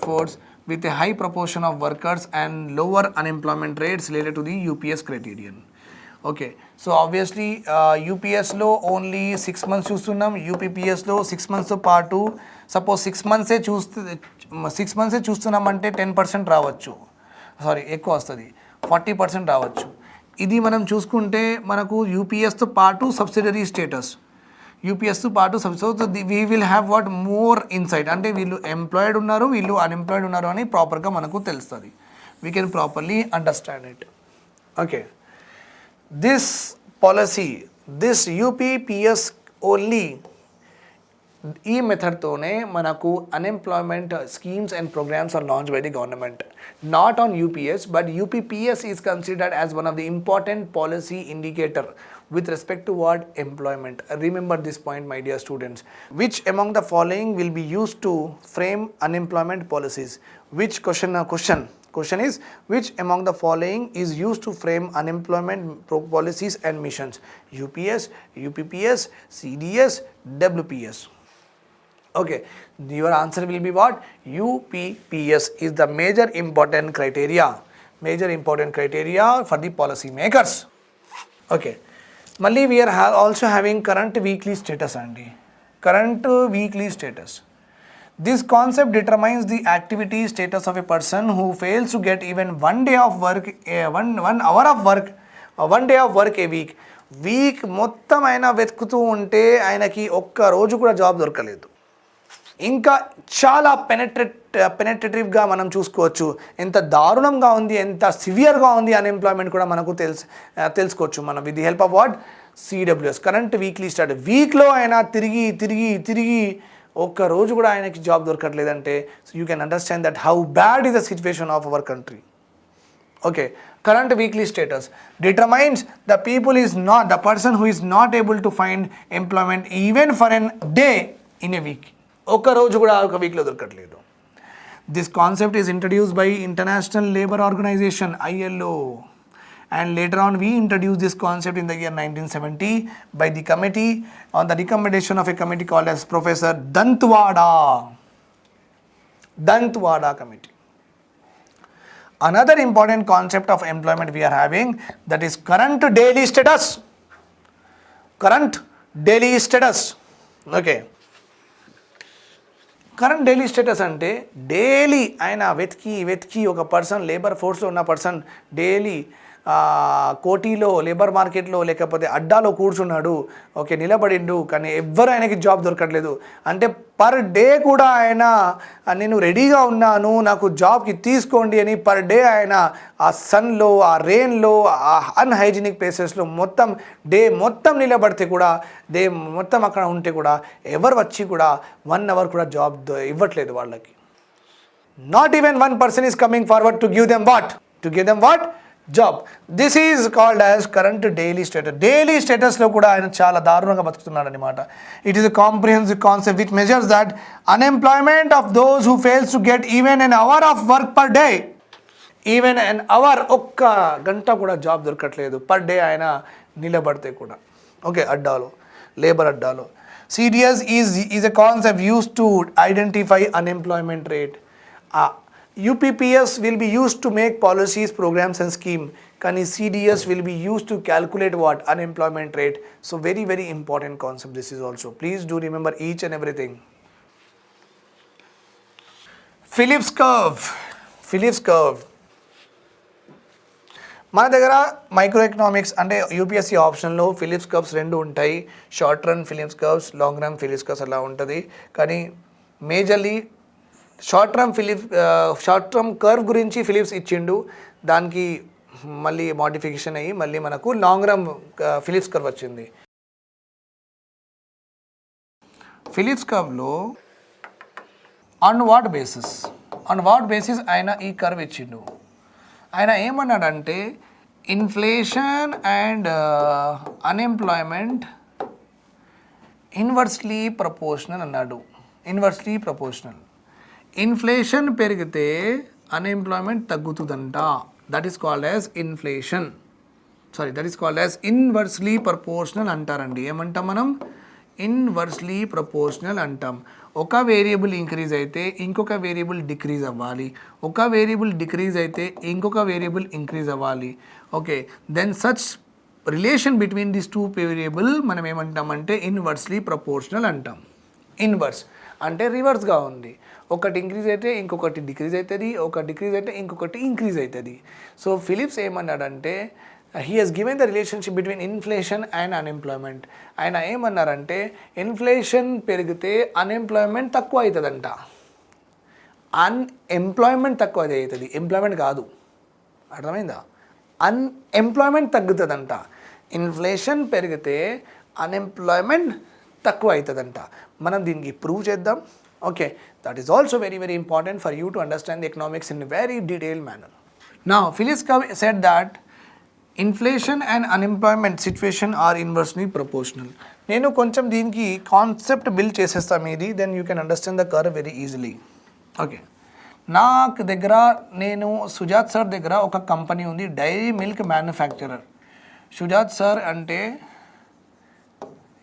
force with a high proportion of workers and lower unemployment rates related to the UPS criterion. Okay, so obviously UPS లో only 6 months చూస్తున్నాం, UPPSలో 6 months part 2 suppose 6 months చూస్తున్నామంటే 10% రావచ్చు, sorry ఎక్కువ వస్తుంది 40% రావచ్చు. ఇది మనం చూసుకుంటే మనకు యూపీఎస్తో పాటు సబ్సిడరీ స్టేటస్, యూపీఎస్తో పాటు so we will have what more insight, అంటే వీళ్ళు ఎంప్లాయిడ్ ఉన్నారు వీళ్ళు అన్ఎంప్లాయిడ్ ఉన్నారు అని ప్రాపర్గా మనకు తెలుస్తుంది. We can properly understand it. Okay, this policy this UPPS only ఈ మెథడ్తోనే మనకు unemployment schemes and programmes are launch by the government, not on UPS but UPPS is considered as one of the important policy indicator with respect to what employment. Remember this point, my dear students. Which among the following will be used to frame unemployment policies? Which question is which among the following is used to frame unemployment policies and missions? UPS, UPPS, CDS, WPS. Okay, your answer will be what? UPPS is the major important criteria for the policy makers. Okay, మళ్ళీ we are also having current weekly status అండి. Current weekly status, this concept determines the activity status of a person who fails to get even one day of work a week మొత్తం ఆయన వెతుకుతూ ఉంటే ఆయనకి ఒక్క రోజు కూడా జాబ్ దొరకలేదు. ఇంకా చాలా పెనెట్రేటివ్గా మనం చూసుకోవచ్చు ఎంత దారుణంగా ఉంది, ఎంత సివియర్గా ఉంది అన్ఎంప్లాయ్మెంట్ కూడా మనకు తెలుసుకోవచ్చు మనం with the help of what CWS current weekly start. వీక్లో ఆయన తిరిగి ఒక్క రోజు కూడా ఆయనకి జాబ్ దొరకట్లేదంటే you can understand that how bad is the situation of our country. Okay, current weekly status determines the person who is not able to find employment even for a day in a week. ఒక్క రోజు కూడా ఒక వీక్లో దొరకట్లేదు. This concept is introduced by International Labour Organisation ILO and later on we introduced this concept in the year 1970 by the committee on the recommendation of a committee called as Professor Dantwada committee. Another important concept of employment we are having, that is current daily status. Okay, current daily status అంటే daily ఆయన వెతికి ఒక person labour ఫోర్స్లో ఉన్న person daily కోటీలో labour మార్కెట్లో లేకపోతే అడ్డాలో కూర్చున్నాడు, okay నిలబడిండు, కానీ ఎవ్వరు ఆయనకి జాబ్ దొరకట్లేదు అంటే పర్ డే కూడా ఆయన నేను రెడీగా ఉన్నాను నాకు జాబ్కి తీసుకోండి అని పర్ డే ఆయన ఆ సన్లో ఆ రెయిన్లో ఆ అన్హైజీనిక్ ప్లేసెస్లో మొత్తం నిలబడితే కూడా మొత్తం అక్కడ ఉంటే కూడా ఎవరు వచ్చి కూడా 1 hour కూడా జాబ్ ఇవ్వట్లేదు వాళ్ళకి. Not even one person is coming forward to give them what job. This is called as current daily status. Daily స్టేటస్లో కూడా ఆయన చాలా దారుణంగా బతుకుతున్నాడు అనమాట. It is a comprehensive concept which measures that unemployment of those who fails to get even an hour of work per day. Even an hour, ఒక్క గంట కూడా job దొరకట్లేదు పర్ డే ఆయన నిలబడితే కూడా. ఓకే, లేబర్ అడ్డాలో. CDS is a concept used to identify unemployment rate. UPPS will be used to make policies, programs and scheme. Kani CDS will be used to calculate what? Unemployment rate. So very, very important concept this is also. Please do remember each and everything. Phillips curve. మన దగ్గర micro economics అంటే UPSC ఆప్షన్లో Phillips curves 2 ఉంటాయి. Short run Phillips curves, long run Phillips curves అలా ఉంటుంది. కానీ majorly short term curve గురించి Phillips ఇచ్చిండు, దానికి మళ్ళీ మోడిఫికేషన్ అయ్యి మళ్ళీ మనకు లాంగ్ రన్ ఫిలిప్స్ కర్వ్ వచ్చింది. ఫిలిప్స్ కర్వ్లో ఆన్ వాట్ బేసిస్ ఆయన ఈ కర్వ్ ఇచ్చిండు. ఆయన ఏమన్నాడంటే inflation and unemployment inversely proportional అన్నాడు. Inversely proportional. ఇన్ఫ్లేషన్ పెరిగితే అన్ఎంప్లాయ్మెంట్ తగ్గుతుందంట. That is called as inflation. That is called as inversely proportional అంటారండి. ఏమంటాం మనం? ఇన్వర్స్లీ ప్రపోర్షనల్ అంటాం. ఒక వేరియబుల్ ఇంక్రీజ్ అయితే ఇంకొక వేరియబుల్ డిక్రీజ్ అవ్వాలి, ఒక వేరియబుల్ డిక్రీజ్ అయితే ఇంకొక వేరియబుల్ ఇంక్రీజ్ అవ్వాలి. Okay, then such relation between this two variable మనం ఏమంటామంటే ఇన్వర్స్లీ ప్రపోర్షనల్ అంటాం. ఇన్వర్స్ అంటే రివర్స్గా ఉంది. ఒకటి ఇంక్రీజ్ అయితే ఇంకొకటి డిక్రీజ్ అవుతుంది, ఒక డిక్రీజ్ అయితే ఇంకొకటి ఇంక్రీజ్ అవుతుంది. సో ఫిలిప్స్ ఏమన్నాడంటే he has given the relationship between inflation and unemployment. ఆయన ఏమన్నారంటే ఇన్ఫ్లేషన్ పెరిగితే అన్ఎంప్లాయ్మెంట్ తక్కువ అవుతుందంట. అన్ఎంప్లాయ్మెంట్ తక్కువ అవుతుంది, ఎంప్లాయ్మెంట్ కాదు. అర్థమైందా? అన్ఎంప్లాయ్మెంట్ తగ్గుతుందంట. ఇన్ఫ్లేషన్ పెరిగితే అన్ఎంప్లాయ్మెంట్ తక్కువ అవుతుందంట. మనం దీనికి ప్రూవ్ చేద్దాం. Okay, that is also very very important for you to understand the economics in very detail manner. Now Phillips said that inflation and unemployment situation are inversely proportional. నేను కొంచెం దీనికి concept build చేసేస్తాను ఇది, then you can understand the curve very easily. Okay, నాకు దగ్గర నేను Sujath sir దగ్గర ఒక కంపెనీ ఉంది, Dairy milk manufacturer. Sujath sir అంటే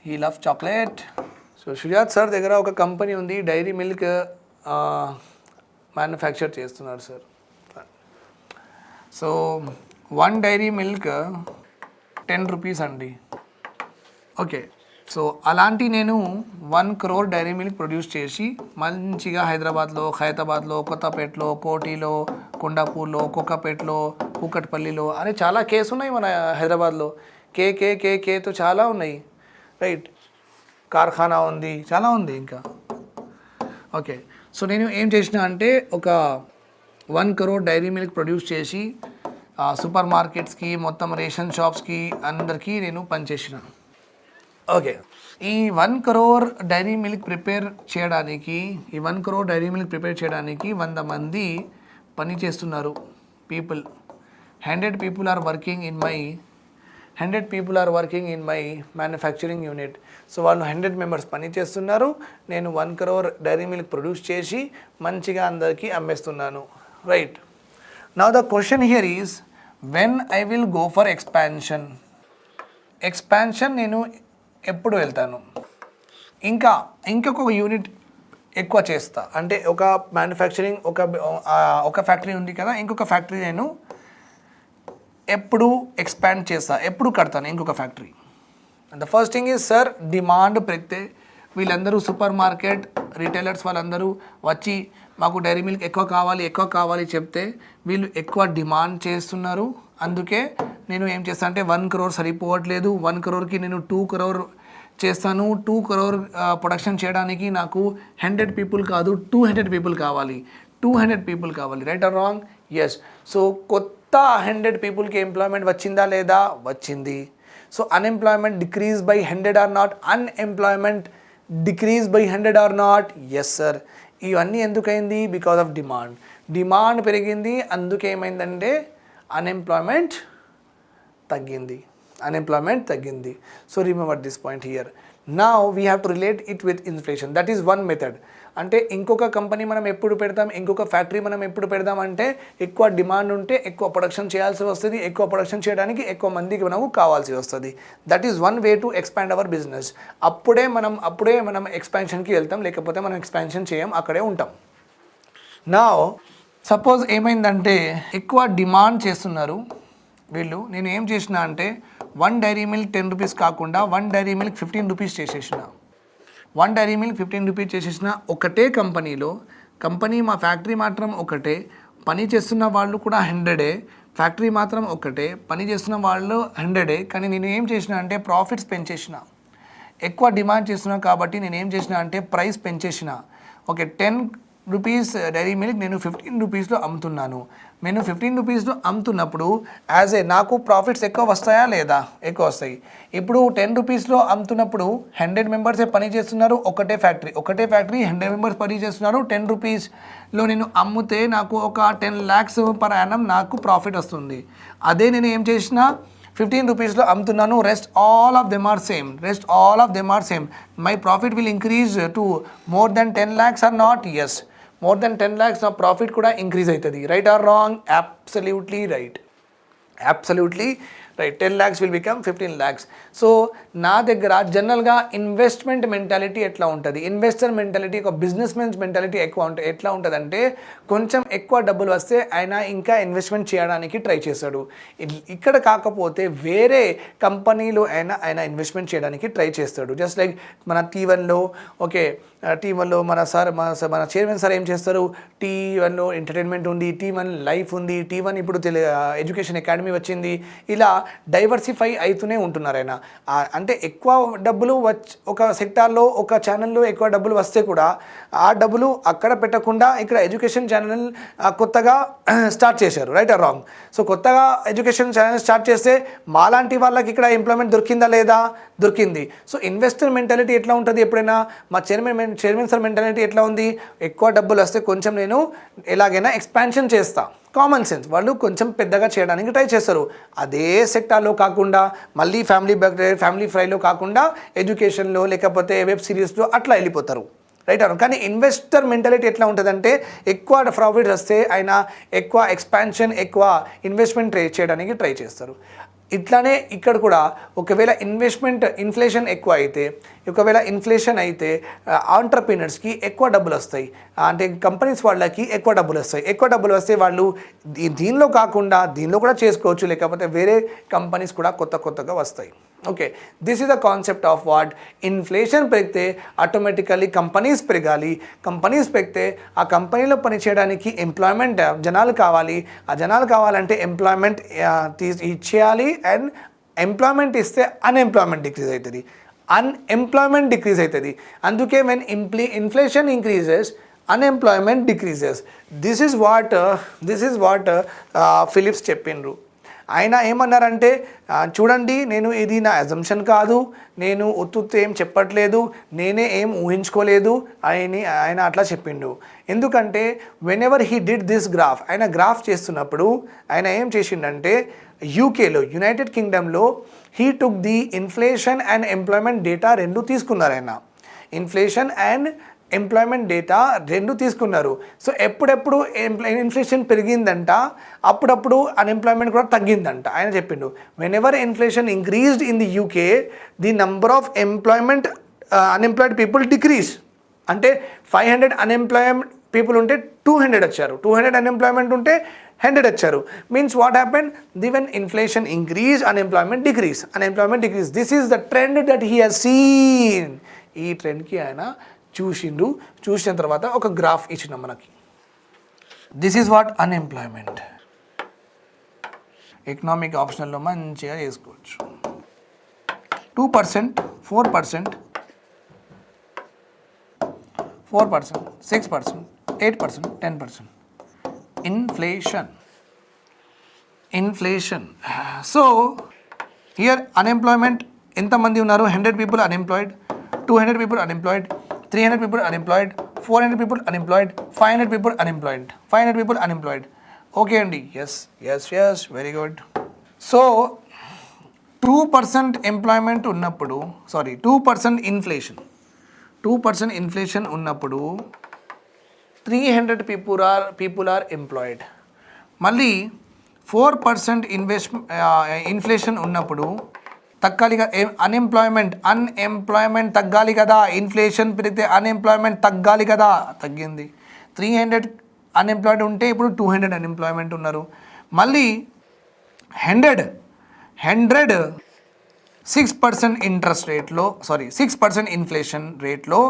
he love chocolate. So Sujath sir దగ్గర ఒక కంపెనీ ఉంది, డైరీ మిల్క్ మ్యానుఫ్యాక్చర్ చేస్తున్నారు sir. So 1 Dairy Milk 10 rupees అండి. ఓకే, సో అలాంటి నేను 1 crore డైరీ మిల్క్ ప్రొడ్యూస్ చేసి మంచిగా హైదరాబాద్లో, ఖైరతాబాద్లో, కొత్తపేటలో, కోటిలో, కొండాపూర్లో, కోకాపేటలో, కూకట్పల్లిలో అనే చాలా కేసు ఉన్నాయి మన హైదరాబాద్లో. కేతో చాలా ఉన్నాయి, రైట్. కార్ఖానా ఉంది, చాలా ఉంది ఇంకా. ఓకే, సో నేను ఏం చేసిన అంటే ఒక 1 crore డైరీ మిల్క్ ప్రొడ్యూస్ చేసి సూపర్ మార్కెట్స్కి, మొత్తం రేషన్ షాప్స్కి అందరికీ నేను పనిచేసిన. ఓకే, ఈ 1 crore డైరీ మిల్క్ ప్రిపేర్ చేయడానికి 100 మంది పని చేస్తున్నారు. 100 people are working in my manufacturing unit. So వాళ్ళు 100 members పని చేస్తున్నారు. నేను 1 crore డైరీ మిల్క్ ప్రొడ్యూస్ చేసి మంచిగా అందరికీ అమ్మేస్తున్నాను, right. Now the question here is when I will go for expansion నేను ఎప్పుడు వెళ్తాను? ఇంకొక యూనిట్ ఎక్కువ చేస్తా అంటే ఒక మ్యానుఫ్యాక్చరింగ్ ఒక ఫ్యాక్టరీ ఉంది కదా, ఇంకొక ఫ్యాక్టరీ నేను ఎప్పుడు ఎక్స్పాండ్ చేస్తా, ఎప్పుడు కడతాను ఇంకొక factory? The first thing is sir, demand పెరిగితే వీళ్ళందరూ సూపర్ మార్కెట్ రిటైలర్స్ వాళ్ళందరూ వచ్చి మాకు డైరీ మిల్క్ ఎక్కువ కావాలి చెప్తే వీళ్ళు ఎక్కువ డిమాండ్ చేస్తున్నారు. అందుకే నేను ఏం చేస్తాను అంటే 1 crore సరిపోవట్లేదు, 1 crore నేను 2 crore చేస్తాను. 2 crore ప్రొడక్షన్ చేయడానికి నాకు 100 people కాదు 200 people కావాలి, 200 people కావాలి, right or wrong? Yes. So కొత్త 100 peopleకి ఎంప్లాయ్మెంట్ వచ్చిందా లేదా? వచ్చింది. So unemployment decrease by 100 or not? Unemployment decrease by 100 or not? Yes sir. ఇవన్నీ ఎందుకైంది? బికాస్ ఆఫ్ డిమాండ్ పెరిగింది. అందుకే ఏమైందంటే అన్ఎంప్లాయ్మెంట్ తగ్గింది. So remember this point here. Now we have to relate it with inflation. That is one method. అంటే ఇంకొక company మనం ఎప్పుడు పెడతాం, ఇంకొక ఫ్యాక్టరీ మనం ఎప్పుడు పెడదాం అంటే ఎక్కువ డిమాండ్ ఉంటే ఎక్కువ ప్రొడక్షన్ చేయాల్సి వస్తుంది. ఎక్కువ ప్రొడక్షన్ చేయడానికి ఎక్కువ మందికి మనకు కావాల్సి వస్తుంది. That is one way to expand our business. అప్పుడే మనం ఎక్స్పాన్షన్కి వెళ్తాం, లేకపోతే మనం ఎక్స్పాన్షన్ చేయం, అక్కడే ఉంటాం. నా సపోజ్ ఏమైందంటే ఎక్కువ డిమాండ్ చేస్తున్నారు వీళ్ళు. నేను ఏం చేసిన అంటే 1 డైరీ మిల్క్ 10 రూపీస్ కాకుండా 1 డైరీ మిల్క్ 15 రూపీస్ చేసేసిన. 1 డైరీ మిల్క్ 15 రూపీస్ చేసేసిన. ఒకటే కంపెనీ మా ఫ్యాక్టరీ మాత్రం ఒకటే, పని చేస్తున్న వాళ్ళు కూడా 100, ఫ్యాక్టరీ మాత్రం ఒకటే, పని చేస్తున్న వాళ్ళు 100. కానీ నేను ఏం చేసిన అంటే ప్రాఫిట్స్ పెంచేసిన. ఎక్కువ డిమాండ్ చేస్తున్నా కాబట్టి నేను ఏం చేసిన అంటే ప్రైస్ పెంచేసిన. ఓకే, 10 రూపీస్ డైరీ మిల్క్ నేను 15 రూపీస్లో అమ్ముతున్నాను. నేను 15 రూపీస్లో అమ్ముతున్నప్పుడు యాజ్ ఏ నాకు ప్రాఫిట్స్ ఎక్కువ వస్తాయా లేదా? ఎక్కువ వస్తాయి. ఇప్పుడు 10 రూపీస్లో అమ్ముతున్నప్పుడు 100 మెంబర్సే పని చేస్తున్నారు. ఒకటే ఫ్యాక్టరీ 100 మెంబర్స్ పని చేస్తున్నారు. 10 రూపీస్లో నేను అమ్మితే నాకు ఒక 10 lakhs పర్ యానం నాకు ప్రాఫిట్ వస్తుంది. అదే నేను ఏం చేసినా 15 రూపీస్లో అమ్ముతున్నాను. Rest all of them are same. My profit will increase to more than 10 lakhs or not? Yes, more than 10 lakhs నా ప్రాఫిట్ కూడా ఇంక్రీజ్ అవుతుంది. Right or wrong? Absolutely right. 10 lakhs will become 15 lakhs. So నా దగ్గర జనరల్గా investment mentality ఎట్లా ఉంటుంది, investor mentality, ఒక business mens mentality ఎట్లా ఉంటుందంటే కొంచెం ఎక్కువ డబ్బులు వస్తే ఆయన ఇంకా ఇన్వెస్ట్మెంట్ చేయడానికి ట్రై చేస్తాడు. ఇక్కడ కాకపోతే వేరే కంపెనీలో ఆయన ఇన్వెస్ట్మెంట్ చేయడానికి ట్రై చేస్తాడు. జస్ట్ లైక్ మన T1లో T1లో మన చైర్మన్ సార్ ఏం చేస్తారు, T1లో ఎంటర్టైన్మెంట్ ఉంది, T1 లైఫ్ ఉంది, T1 ఇప్పుడు ఎడ్యుకేషన్ అకాడమీ వచ్చింది. ఇలా డైవర్సిఫై అవుతూనే ఉంటున్నారు ఆయన. అంటే ఎక్కువ డబ్బులు ఒక సెక్టార్లో ఒక ఛానల్లో ఎక్కువ డబ్బులు వస్తే కూడా ఆ డబ్బులు అక్కడ పెట్టకుండా ఇక్కడ ఎడ్యుకేషన్ ఛానల్ కొత్తగా స్టార్ట్ చేశారు. Right or wrong? సో కొత్తగా ఎడ్యుకేషన్ ఛానల్ స్టార్ట్ చేస్తే మాలాంటి వాళ్ళకి ఇక్కడ ఎంప్లాయ్మెంట్ దొరికిందా లేదా? దొరికింది. సో ఇన్వెస్టర్ మెంటాలిటీ ఎట్లా ఉంటుంది? ఎప్పుడైనా మా చైర్మన్ సార్ మెంటాలిటీ ఎట్లా ఉంది? ఎక్కువ డబ్బులు వస్తే కొంచెం నేను ఎలాగైనా ఎక్స్పాన్షన్ చేస్తా. కామన్ సెన్స్, వాళ్ళు కొంచెం పెద్దగా చేయడానికి ట్రై చేస్తారు. అదే సెక్టార్లో కాకుండా మళ్ళీ ఫ్యామిలీ ఫ్రైలో కాకుండా ఎడ్యుకేషన్లో లేకపోతే వెబ్ సిరీస్లో అట్లా వెళ్ళిపోతారు. రైట్ అవును. కానీ ఇన్వెస్టర్ మెంటాలిటీ ఎట్లా ఉంటుందంటే ఎక్కువ ప్రాఫిట్స్ వస్తే ఆయన ఎక్కువ ఎక్స్పాన్షన్, ఎక్కువ ఇన్వెస్ట్మెంట్ చేయడానికి ట్రై చేస్తారు. ఇట్లానే ఇక్కడ కూడా ఒకవేళ ఇన్ఫ్లేషన్ ఎక్కువ అయితే, ఒకవేళ ఇన్ఫ్లేషన్ అయితే ఆంటర్ప్రీనర్స్కి ఎక్కువ డబ్బులు వస్తాయి. అంటే కంపెనీస్ వాళ్ళకి ఎక్కువ డబ్బులు వస్తాయి. ఎక్కువ డబ్బులు వస్తే వాళ్ళు దీనిలో కాకుండా దీనిలో కూడా చేసుకోవచ్చు, లేకపోతే వేరే కంపెనీస్ కూడా కొత్తగా వస్తాయి. Okay, this is the concept of what inflation పెరిగితే ఆటోమేటికల్లీ కంపెనీస్ పెరగాలి. కంపెనీస్ పెరిగితే ఆ కంపెనీలో పనిచేయడానికి ఎంప్లాయ్మెంట్ జనాలు కావాలి. ఆ జనాలు కావాలంటే ఎంప్లాయ్మెంట్ ఇచ్చేయాలి. అండ్ ఎంప్లాయ్మెంట్ ఇస్తే అన్ఎంప్లాయ్మెంట్ డిక్రీజ్ అవుతుంది. అందుకే when inflation increases, unemployment decreases. This is what Phillips చెప్పిండ్రు. ఆయన ఏమన్నారంటే చూడండి, నేను ఇది నా అజంప్షన్ కాదు, నేను ఒత్తుతో ఏం చెప్పట్లేదు, నేనే ఏం ఊహించుకోలేదు ఆయన అట్లా చెప్పిండు. ఎందుకంటే whenever he did this graph, ఆయన గ్రాఫ్ చేస్తున్నప్పుడు ఆయన ఏం చేసిండంటే యూకేలో, యునైటెడ్ కింగ్డమ్లో he took the inflation and employment data రెండు తీసుకున్నారు. ఆయన ఇన్ఫ్లేషన్ అండ్ ఎంప్లాయ్మెంట్ డేటా రెండు తీసుకున్నారు. సో ఎప్పుడెప్పుడు ఇన్ఫ్లేషన్ పెరిగిందంట, అప్పుడప్పుడు అన్ఎంప్లాయ్మెంట్ కూడా తగ్గిందంట. ఆయన చెప్పిండు when ever inflation increased in the UK, the number of unemployed people decrease. అంటే 500 అన్ఎంప్లాయ్డ్ పీపుల్ ఉంటే 200 వచ్చారు, 200 అన్ఎంప్లాయ్మెంట్ ఉంటే 100 వచ్చారు. Means what happen? When inflation increase unemployment decrease. This is the trend that he has seen. ఈ ట్రెండ్కి ఆయన చూసిన తర్వాత ఒక గ్రాఫ్ ఇచ్చినాం మనకి. This is what unemployment. Economic ఆప్షనల్లో మంచిగా చేసుకోవచ్చు. 2%, 4%, 6%, 8%, 10%. ఇన్ఫ్లేషన్. సో హియర్ అన్ఎంప్లాయ్మెంట్ ఎంతమంది ఉన్నారు? 100 people unemployed, 200 people unemployed, 300 people unemployed, 400 people unemployed, 500 people unemployed. Okay అండి. Yes, very good. So 2% employment ఉన్నప్పుడు, 2% ఇన్ఫ్లేషన్ ఉన్నప్పుడు 300 people are employed. మళ్ళీ 4% ఇన్ఫ్లేషన్ ఉన్నప్పుడు తగ్గాలి కదా, అన్ఎంప్లాయ్మెంట్ తగ్గాలి కదా. ఇన్ఫ్లేషన్ పెరిగితే అన్ఎంప్లాయ్మెంట్ తగ్గాలి కదా, తగ్గింది. 300 అన్ఎంప్లాయిడ్ ఉంటే ఇప్పుడు 200 అన్ఎంప్లాయ్మెంట్ ఉన్నారు. మళ్ళీ 100 6% ఇంట్రెస్ట్ రేట్లో, 6% ఇన్ఫ్లేషన్ రేట్లో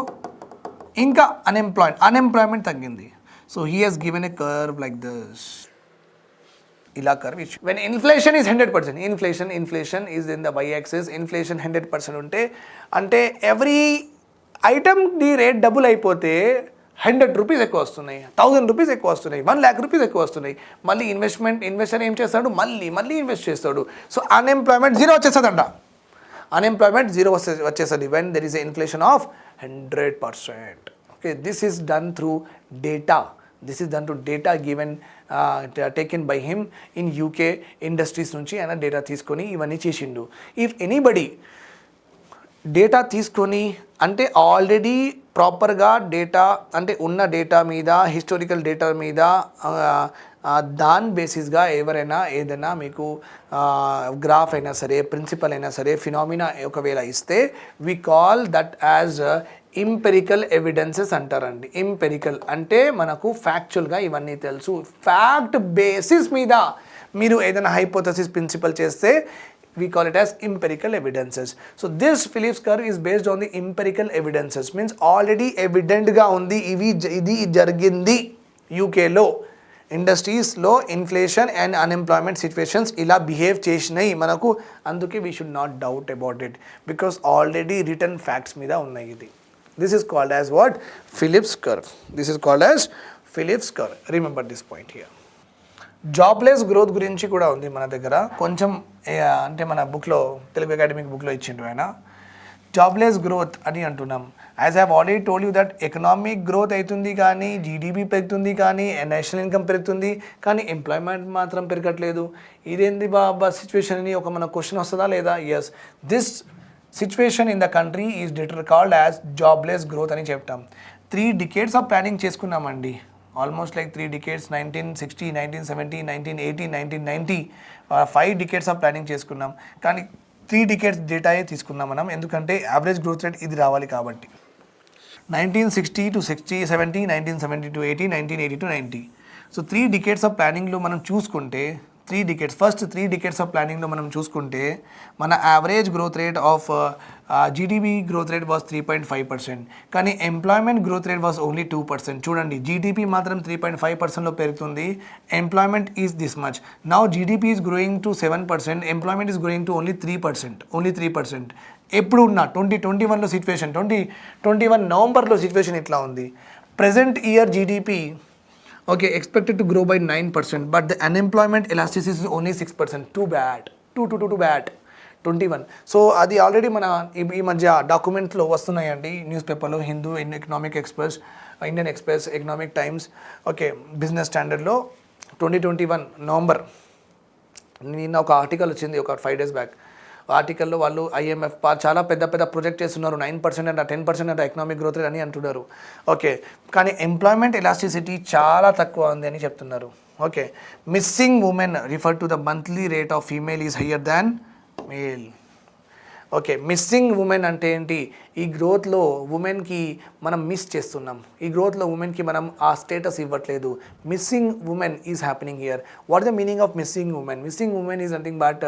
ఇంకా అన్ఎంప్లాయ్మెంట్ తగ్గింది. So he has given a curve like this. ఇలా కర్వ్ ఇచ్చు. When inflation is 100%, inflation is in the y-axis. Inflation 100% ఉంటే, అంటే every item the rate double అయిపోతే 100 రూపీస్ ఎక్కువ వస్తున్నాయి, 1000 రూపీస్ ఎక్కువ వస్తున్నాయి, 1,00,000 రూపీస్ ఎక్కువ వస్తున్నాయి. మళ్ళీ ఇన్వెస్టర్ ఏం చేస్తాడు, మళ్ళీ ఇన్వెస్ట్ చేస్తాడు. సో అన్ఎంప్లాయ్మెంట్ జీరో వచ్చేస్తుందంట. అన్ఎంప్లాయ్మెంట్ జీరో వచ్చేస్తుంది when there is a inflation of 100%. Okay, this is done through data. This is done to data given taken by him in UK industries నుంచి ఆయన data తీసుకొని ఇవన్నీ చేసిండు. If anybody data తీసుకొని అంటే already ప్రాపర్గా data అంటే ఉన్న డేటా మీద హిస్టారికల్ డేటా మీద దాని బేసిస్గా ఎవరైనా ఏదైనా మీకు గ్రాఫ్ అయినా సరే ప్రిన్సిపల్ అయినా సరే ఫినామినా ఒకవేళ ఇస్తే we call that as empirical evidences అంటారండి. ఇంపెరికల్ అంటే మనకు ఫ్యాక్చువల్గా ఇవన్నీ తెలుసు, ఫ్యాక్ట్ బేసిస్ మీద మీరు ఏదైనా హైపోథసిస్ ప్రిన్సిపల్ చేస్తే we call it as empirical evidences. So this Phillips curve is based on the empirical evidences, means already evident ga undi idi jargindi UK lo industries lo inflation and unemployment situations ila behave chesinayi manaku, anduke we should not doubt about it because already written facts meeda unnai idi. This is called as what? Phillips curve. This is called as Phillips curve. Remember this point here. Jobless growth గురించి కూడా ఉంది మన దగ్గర కొంచెం, అంటే మన బుక్లో Telugu academic బుక్లో ఇచ్చిండు ఆయన. జాబ్లెస్ గ్రోత్ అని అంటున్నాం. As I have already told you that economic growth అవుతుంది కానీ జీడిపి పెరుగుతుంది కానీ నేషనల్ ఇన్కమ్ పెరుగుతుంది కానీ ఎంప్లాయ్మెంట్ మాత్రం పెరగట్లేదు. ఇదేంది బాబా సిచ్యువేషన్ అని ఒక మన క్వశ్చన్ వస్తుందా లేదా? Yes, this situation in the country is called as jobless growth అని చెప్తాం. 3 decades ఆఫ్ ప్లానింగ్ చేసుకున్నామండి. Almost like 3 decades, 1960, 1970, 1980, 1990, 5 decades of planning చేసుకున్నాం. కానీ 3 decades డేటాయే తీసుకున్నాం మనం, ఎందుకంటే యావరేజ్ గ్రోత్ రేట్ ఇది రావాలి కాబట్టి. 1960 to 60, 70, 1970 to 80, 1980 to 90. So 3 decades of ప్లానింగ్లో మనం చూసుకుంటే ఫస్ట్ 3 decades ఆఫ్ ప్లానింగ్లో మనం చూసుకుంటే మన average growth rate of GDP growth rate was 3.5%, కానీ employment growth rate was only 2%. చూడండి, జీడిపి మాత్రం 3.5%లో పెరుగుతుంది, employment is this much. Now GDP is growing to 7%, employment is growing to only 3%. ఎప్పుడు ఉన్న 2021లో సిచ్యువేషన్, 2021 నవంబర్లో సిచ్యువేషన్ ఇట్లా ఉంది. Present year GDP okay expected to grow by 9%, but the unemployment elasticity is only 6%. Too bad. Too bad. 21. So అది already మన ఈ మధ్య డాక్యుమెంట్లో వస్తున్నాయండి, న్యూస్ పేపర్లో, Hindu, Economic Express, Indian Express, Economic Times, okay, Business స్టాండర్డ్లో 2021 నవంబర్ నిన్న ఒక ఆర్టికల్ వచ్చింది, ఒక 5 days బ్యాక్. ఆర్టికల్లో వాళ్ళు IMF చాలా పెద్ద ప్రొజెక్ట్ చేస్తున్నారు, 9% అంట, 10% అంట ఎకనామిక్ గ్రోత్ రేట్ అని అంటున్నారు. ఓకే, కానీ ఎంప్లాయ్మెంట్ ఎలాస్టిసిటీ చాలా తక్కువ ఉంది అని చెప్తున్నారు. Okay, missing women refer to the monthly rate of female is higher than male. Okay, missing women అంటే ఏంటి? ఈ గ్రోత్లో ఉమెన్కి మనం మిస్ చేస్తున్నాం, ఈ గ్రోత్లో ఉమెన్కి మనం ఆ స్టేటస్ ఇవ్వట్లేదు. Missing women is happening here. What the meaning of missing women? Missing women is nothing but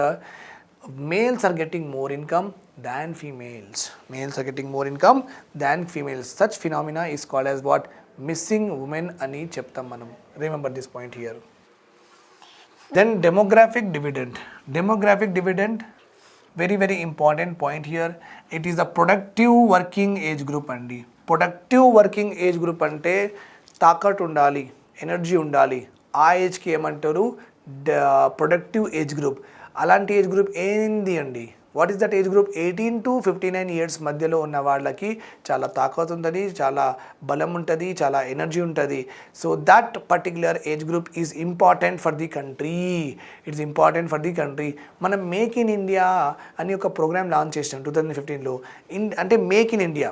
males are getting more income than females. Males are getting more income than females. Such phenomena is called as what? Missing women ani cheptam manam. Remember this point here. Then demographic dividend. Demographic dividend, very important point here. It is the productive working age group andi. Productive working age group ante తాకట్ ఉండాలి, energy ఉండాలి. ఆ ఏజ్కి ఏమంటారు? Productive age group. అలాంటి age group ఏంది అండి? What is that age group? 18 to 59 years మధ్యలో ఉన్న వాళ్ళకి చాలా తాకత్ ఉంటుంది, చాలా బలం ఉంటుంది, చాలా ఎనర్జీ ఉంటుంది. So that particular age group is important for the country. It's important for the country. మనం మేక్ ఇన్ ఇండియా అని ఒక ప్రోగ్రామ్ లాంచ్ చేసాం 2015లో. అంటే మేక్ ఇన్ ఇండియా,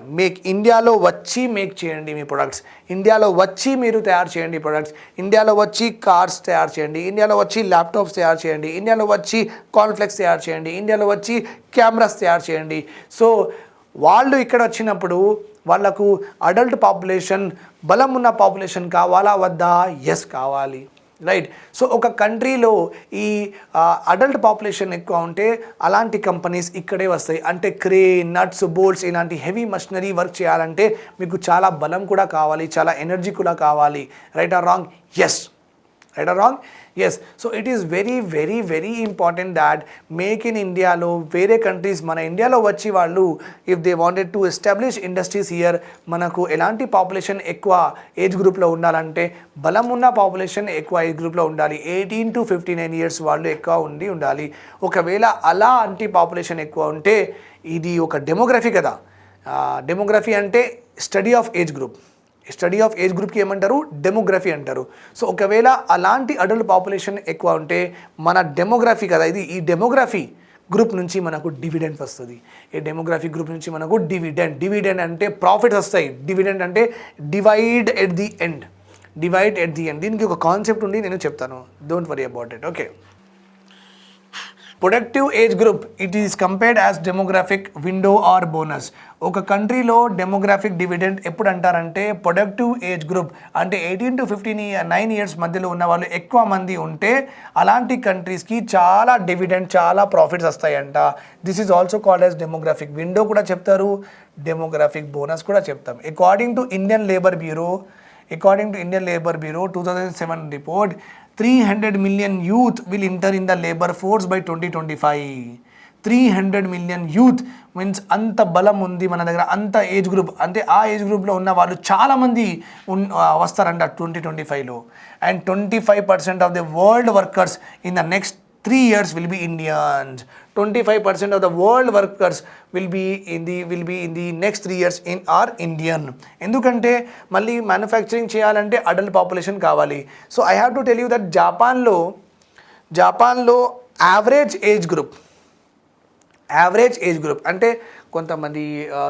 ఇండియాలో వచ్చి మేక్ చేయండి మీ ప్రొడక్ట్స్, ఇండియాలో వచ్చి మీరు తయారు చేయండి ప్రొడక్ట్స్, ఇండియాలో వచ్చి కార్స్ తయారు చేయండి, ఇండియాలో వచ్చి ల్యాప్టాప్స్ తయారు చేయండి, ఇండియాలో వచ్చి కార్న్ఫ్లెక్స్ తయారు చేయండి, ఇండియాలో వచ్చి కెమెరాస్ తయారు చేయండి. సో వాళ్ళు ఇక్కడ వచ్చినప్పుడు వాళ్ళకు అడల్ట్ పాపులేషన్, బలం ఉన్న పాపులేషన్ కావాలా వద్దా? ఎస్, కావాలి. రైట్. సో ఒక కంట్రీలో ఈ అడల్ట్ పాపులేషన్ ఎక్కువ ఉంటే అలాంటి కంపెనీస్ ఇక్కడే వస్తాయి. అంటే క్రేన్, నట్స్, బోల్ట్స్ ఇలాంటి హెవీ మషినరీ వర్క్ చేయాలంటే మీకు చాలా బలం కూడా కావాలి, చాలా ఎనర్జీ కూడా కావాలి. Right or wrong? Yes. Right or wrong? Yes. So it is very very very important that make in ఇండియాలో వేరే కంట్రీస్ మన ఇండియాలో వచ్చి వాళ్ళు if they wanted to establish industries here, మనకు ఎలాంటి పాపులేషన్ ఎక్కువ ఏజ్ గ్రూప్లో ఉండాలంటే బలం ఉన్న పాపులేషన్ ఎక్కువ ఏజ్ గ్రూప్లో ఉండాలి. 18 to 59 ఇయర్స్ వాళ్ళు ఎక్కువ ఉండాలి. ఒకవేళ అలాంటి పాపులేషన్ ఎక్కువ ఉంటే ఇది ఒక డెమోగ్రఫీ కదా. డెమోగ్రఫీ అంటే study of age group. Study of age గ్రూప్కి ఏమంటారు? డెమోగ్రఫీ అంటారు. సో ఒకవేళ అలాంటి అడల్ట్ పాపులేషన్ ఎక్కువ ఉంటే మన డెమోగ్రఫీ కదా ఇది, ఈ డెమోగ్రఫీ గ్రూప్ నుంచి మనకు డివిడెండ్ వస్తుంది. ఈ డెమోగ్రఫీ గ్రూప్ నుంచి మనకు డివిడెండ్ అంటే ప్రాఫిట్స్ వస్తాయి. డివిడెండ్ అంటే డివైడ్ ఎట్ ది ఎండ్. దీనికి ఒక కాన్సెప్ట్ ఉంది, నేను చెప్తాను. Don't worry about it. Okay. Productive age group it is compared as demographic window are bonus. ఒక కంట్రీలో డెమోగ్రాఫిక్ డివిడెండ్ ఎప్పుడు అంటారంటే ప్రొడక్టివ్ ఏజ్ గ్రూప్ అంటే 18 to 59 ఇయర్స్ మధ్యలో ఉన్న వాళ్ళు ఎక్కువ మంది ఉంటే అలాంటి కంట్రీస్కి చాలా డివిడెండ్, చాలా ప్రాఫిట్స్ వస్తాయంట. This is also called as demographic window కూడా చెప్తారు, డెమోగ్రాఫిక్ బోనస్ కూడా చెప్తాం. According to Indian labour bureau 2007 report, 300 million youth will enter in the labor force by 2025. 300 million youth means అంత బలం ఉంది మన దగ్గర, అంత ఏజ్ గ్రూప్ అంటే ఆ ఏజ్ గ్రూప్లో ఉన్న వాళ్ళు చాలామంది వస్తారంట 2025లో. And 25% of the world workers in the next 3 years will be Indians. 25% of the world workers will be in the next 3 years are Indian. ఎందుకంటే మళ్ళీ మ్యానుఫ్యాక్చరింగ్ చేయాలంటే అడల్ట్ పాపులేషన్ కావాలి. So I have to tell you that జపాన్లో average age group అంటే కొంతమంది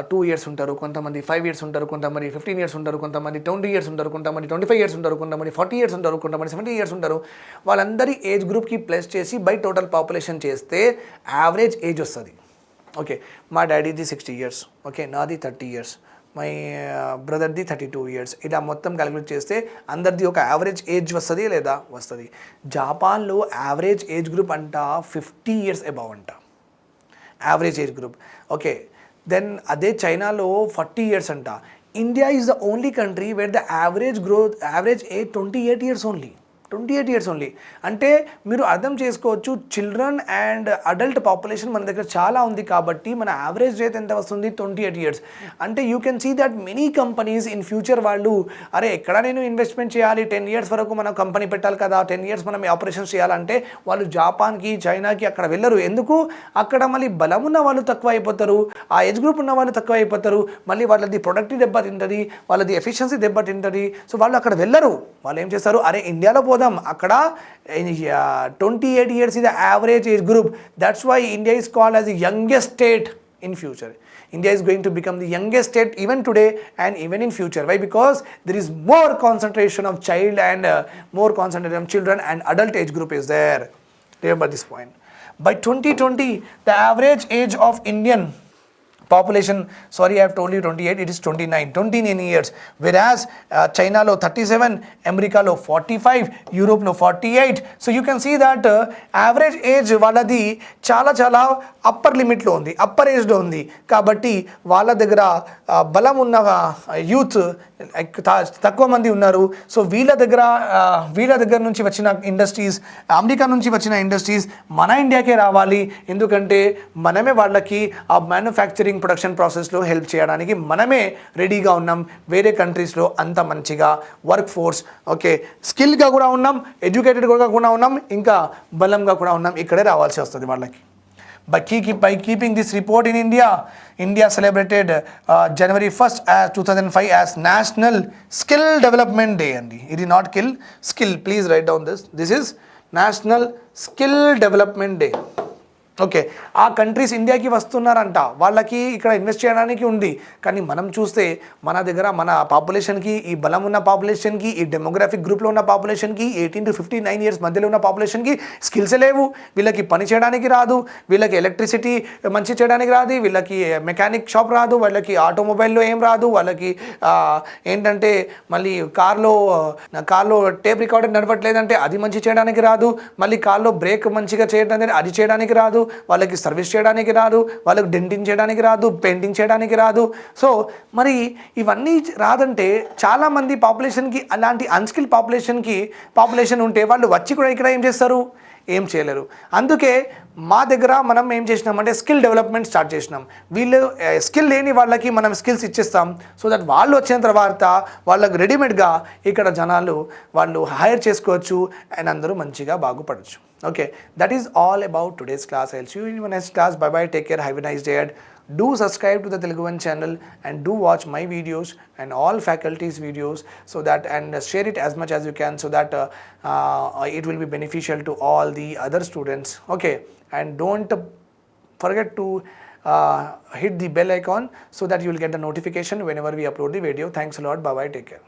2 years ఉంటారు, కొంతమంది 5 years ఉంటారు, కొంతమంది 15 years ఉంటారు, కొంతమంది 20 years ఉంటారు, కొంతమంది 25 years ఉంటారు, కొంతమంది 40 years ఉంటారు, కొంతమంది 70 years ఉంటారు. వాళ్ళందరి ఏజ్ గ్రూప్కి ప్లస్ చేసి బై టోటల్ పాపులేషన్ చేస్తే యావరేజ్ ఏజ్ వస్తుంది. ఓకే, మా డాడీది 60 years, ఓకే, నాది 30 years, మై బ్రదర్ది 32 years. ఇలా మొత్తం క్యాలిక్యులేట్ చేస్తే అందరిది ఒక యావరేజ్ ఏజ్ వస్తుంది లేదా? వస్తుంది. జపాన్లో యావరేజ్ ఏజ్ గ్రూప్ అంట 50 years అబవ్ అంట, average age group. Okay, then అదే చైనాలో 40 years అంట. India is the only country where the average age 28 years ఓన్లీ. అంటే మీరు అర్థం చేసుకోవచ్చు, చిల్డ్రన్ అండ్ అడల్ట్ పాపులేషన్ మన దగ్గర చాలా ఉంది కాబట్టి మన యావరేజ్ రేట్ ఎంత వస్తుంది? 28 years. అంటే you can see that many companies in future వాళ్ళు అరే ఎక్కడ నేను ఇన్వెస్ట్మెంట్ చేయాలి, 10 years వరకు మనం కంపెనీ పెట్టాలి కదా, 10 years మనం ఆపరేషన్స్ చేయాలంటే వాళ్ళు జపాన్కి, చైనాకి అక్కడ వెళ్ళరు. ఎందుకు? అక్కడ మళ్ళీ బలం ఉన్న వాళ్ళు తక్కువ అయిపోతారు, ఆ ఏజ్ గ్రూప్ ఉన్న వాళ్ళు తక్కువ అయిపోతారు, మళ్ళీ వాళ్ళది ప్రొడక్టివ్ దెబ్బతింటుంది, వాళ్ళది ఎఫిషియన్సీ దెబ్బతింటుంది. సో వాళ్ళు అక్కడ వెళ్ళరు. వాళ్ళు ఏం చేస్తారు? అరే ఇండియాలో అక్కడ 28 years is the average age group. That's why India is called as the youngest state in future. India is going to become the youngest state even today and even in future. Why? Because there is more concentration of child and more concentration of children and adult age group is there. Remember this point. By 2020, the average age of Indian population, sorry I have told you 28, it is 29 years, whereas China lo 37, America lo 45, Europe lo 48. So you can see that average age వాళ్ళది చాలా upper లిమిట్లో ఉంది, upper ఏజ్లో ఉంది. కాబట్టి వాళ్ళ దగ్గర బలం ఉన్న యూత్ తక్కువ మంది ఉన్నారు. సో వీళ్ళ దగ్గర నుంచి వచ్చిన ఇండస్ట్రీస్, అమెరికా నుంచి వచ్చిన ఇండస్ట్రీస్ మన ఇండియాకే రావాలి. ఎందుకంటే మనమే వాళ్ళకి ఆ మ్యానుఫ్యాక్చరింగ్ ప్రొడక్షన్ ప్రాసెస్లో హెల్ప్ చేయడానికి మనమే రెడీగా ఉన్నాం. వేరే కంట్రీస్లో అంత మంచిగా వర్క్ ఫోర్స్, ఓకే, స్కిల్గా కూడా ఉన్నాం, ఎడ్యుకేటెడ్గా కూడా ఉన్నాం, ఇంకా బలంగా కూడా ఉన్నాం. ఇక్కడే రావాల్సి వస్తుంది వాళ్ళకి. By keeping this report in India celebrated January 1st, 2005 as National Skill Development Day. It is not skill. Please write down this. This is National Skill Development Day. Okay, ఆ కంట్రీస్ ఇండియాకి వస్తున్నారంట, వాళ్ళకి ఇక్కడ ఇన్వెస్ట్ చేయడానికి ఉంది. కానీ మనం చూస్తే మన దగ్గర మన పాపులేషన్కి, ఈ బలం ఉన్న పాపులేషన్కి, ఈ డెమోగ్రాఫిక్ గ్రూప్లో ఉన్న పాపులేషన్కి, 18 to 59 years మధ్యలో ఉన్న పాపులేషన్కి స్కిల్స్ లేవు. వీళ్ళకి పని చేయడానికి రాదు, వీళ్ళకి ఎలక్ట్రిసిటీ మంచి చేయడానికి రాదు, వీళ్ళకి మెకానిక్ షాప్ రాదు, వాళ్ళకి ఆటోమొబైల్లో ఏం రాదు, వాళ్ళకి ఏంటంటే మళ్ళీ కార్లో టేప్ రికార్డర్ నడవట్లేదంటే అది మంచి చేయడానికి రాదు, మళ్ళీ కార్లో బ్రేక్ మంచిగా చేయడానికి అది చేయడానికి రాదు. వాళ్ళకి సర్వీస్ చేయడానికి రాదు, వాళ్ళకి డెంటింగ్ చేయడానికి రాదు, పెయింటింగ్ చేయడానికి రాదు. సో మరి ఇవన్నీ రాదంటే చాలామంది పాపులేషన్కి అలాంటి అన్స్కిల్ పాపులేషన్ ఉంటే వాళ్ళు వచ్చి కూడా ఇక్కడ ఏం చేస్తారు, ఏం చేయలేరు. అందుకే మా దగ్గర మనం ఏం చేసినామంటే స్కిల్ డెవలప్మెంట్ స్టార్ట్ చేసినాం. వీళ్ళు స్కిల్ లేని వాళ్ళకి మనం స్కిల్స్ ఇచ్చేస్తాం. సో దట్ వాళ్ళు వచ్చిన తర్వాత వాళ్ళకి రెడీమేడ్గా ఇక్కడ జనాలు వాళ్ళు హైర్ చేసుకోవచ్చు అండ్ అందరూ మంచిగా బాగుపడచ్చు. Okay, that is all about today's class. I'll see you in my next class. Bye bye, take care, have a nice day. Do subscribe to the Telugu channel and do watch my videos and all faculties videos, so that, and share it as much as you can, so that it will be beneficial to all the other students. Okay, and don't forget to hit the bell icon so that you will get the notification whenever we upload the video. Thanks a lot. Bye bye, take care.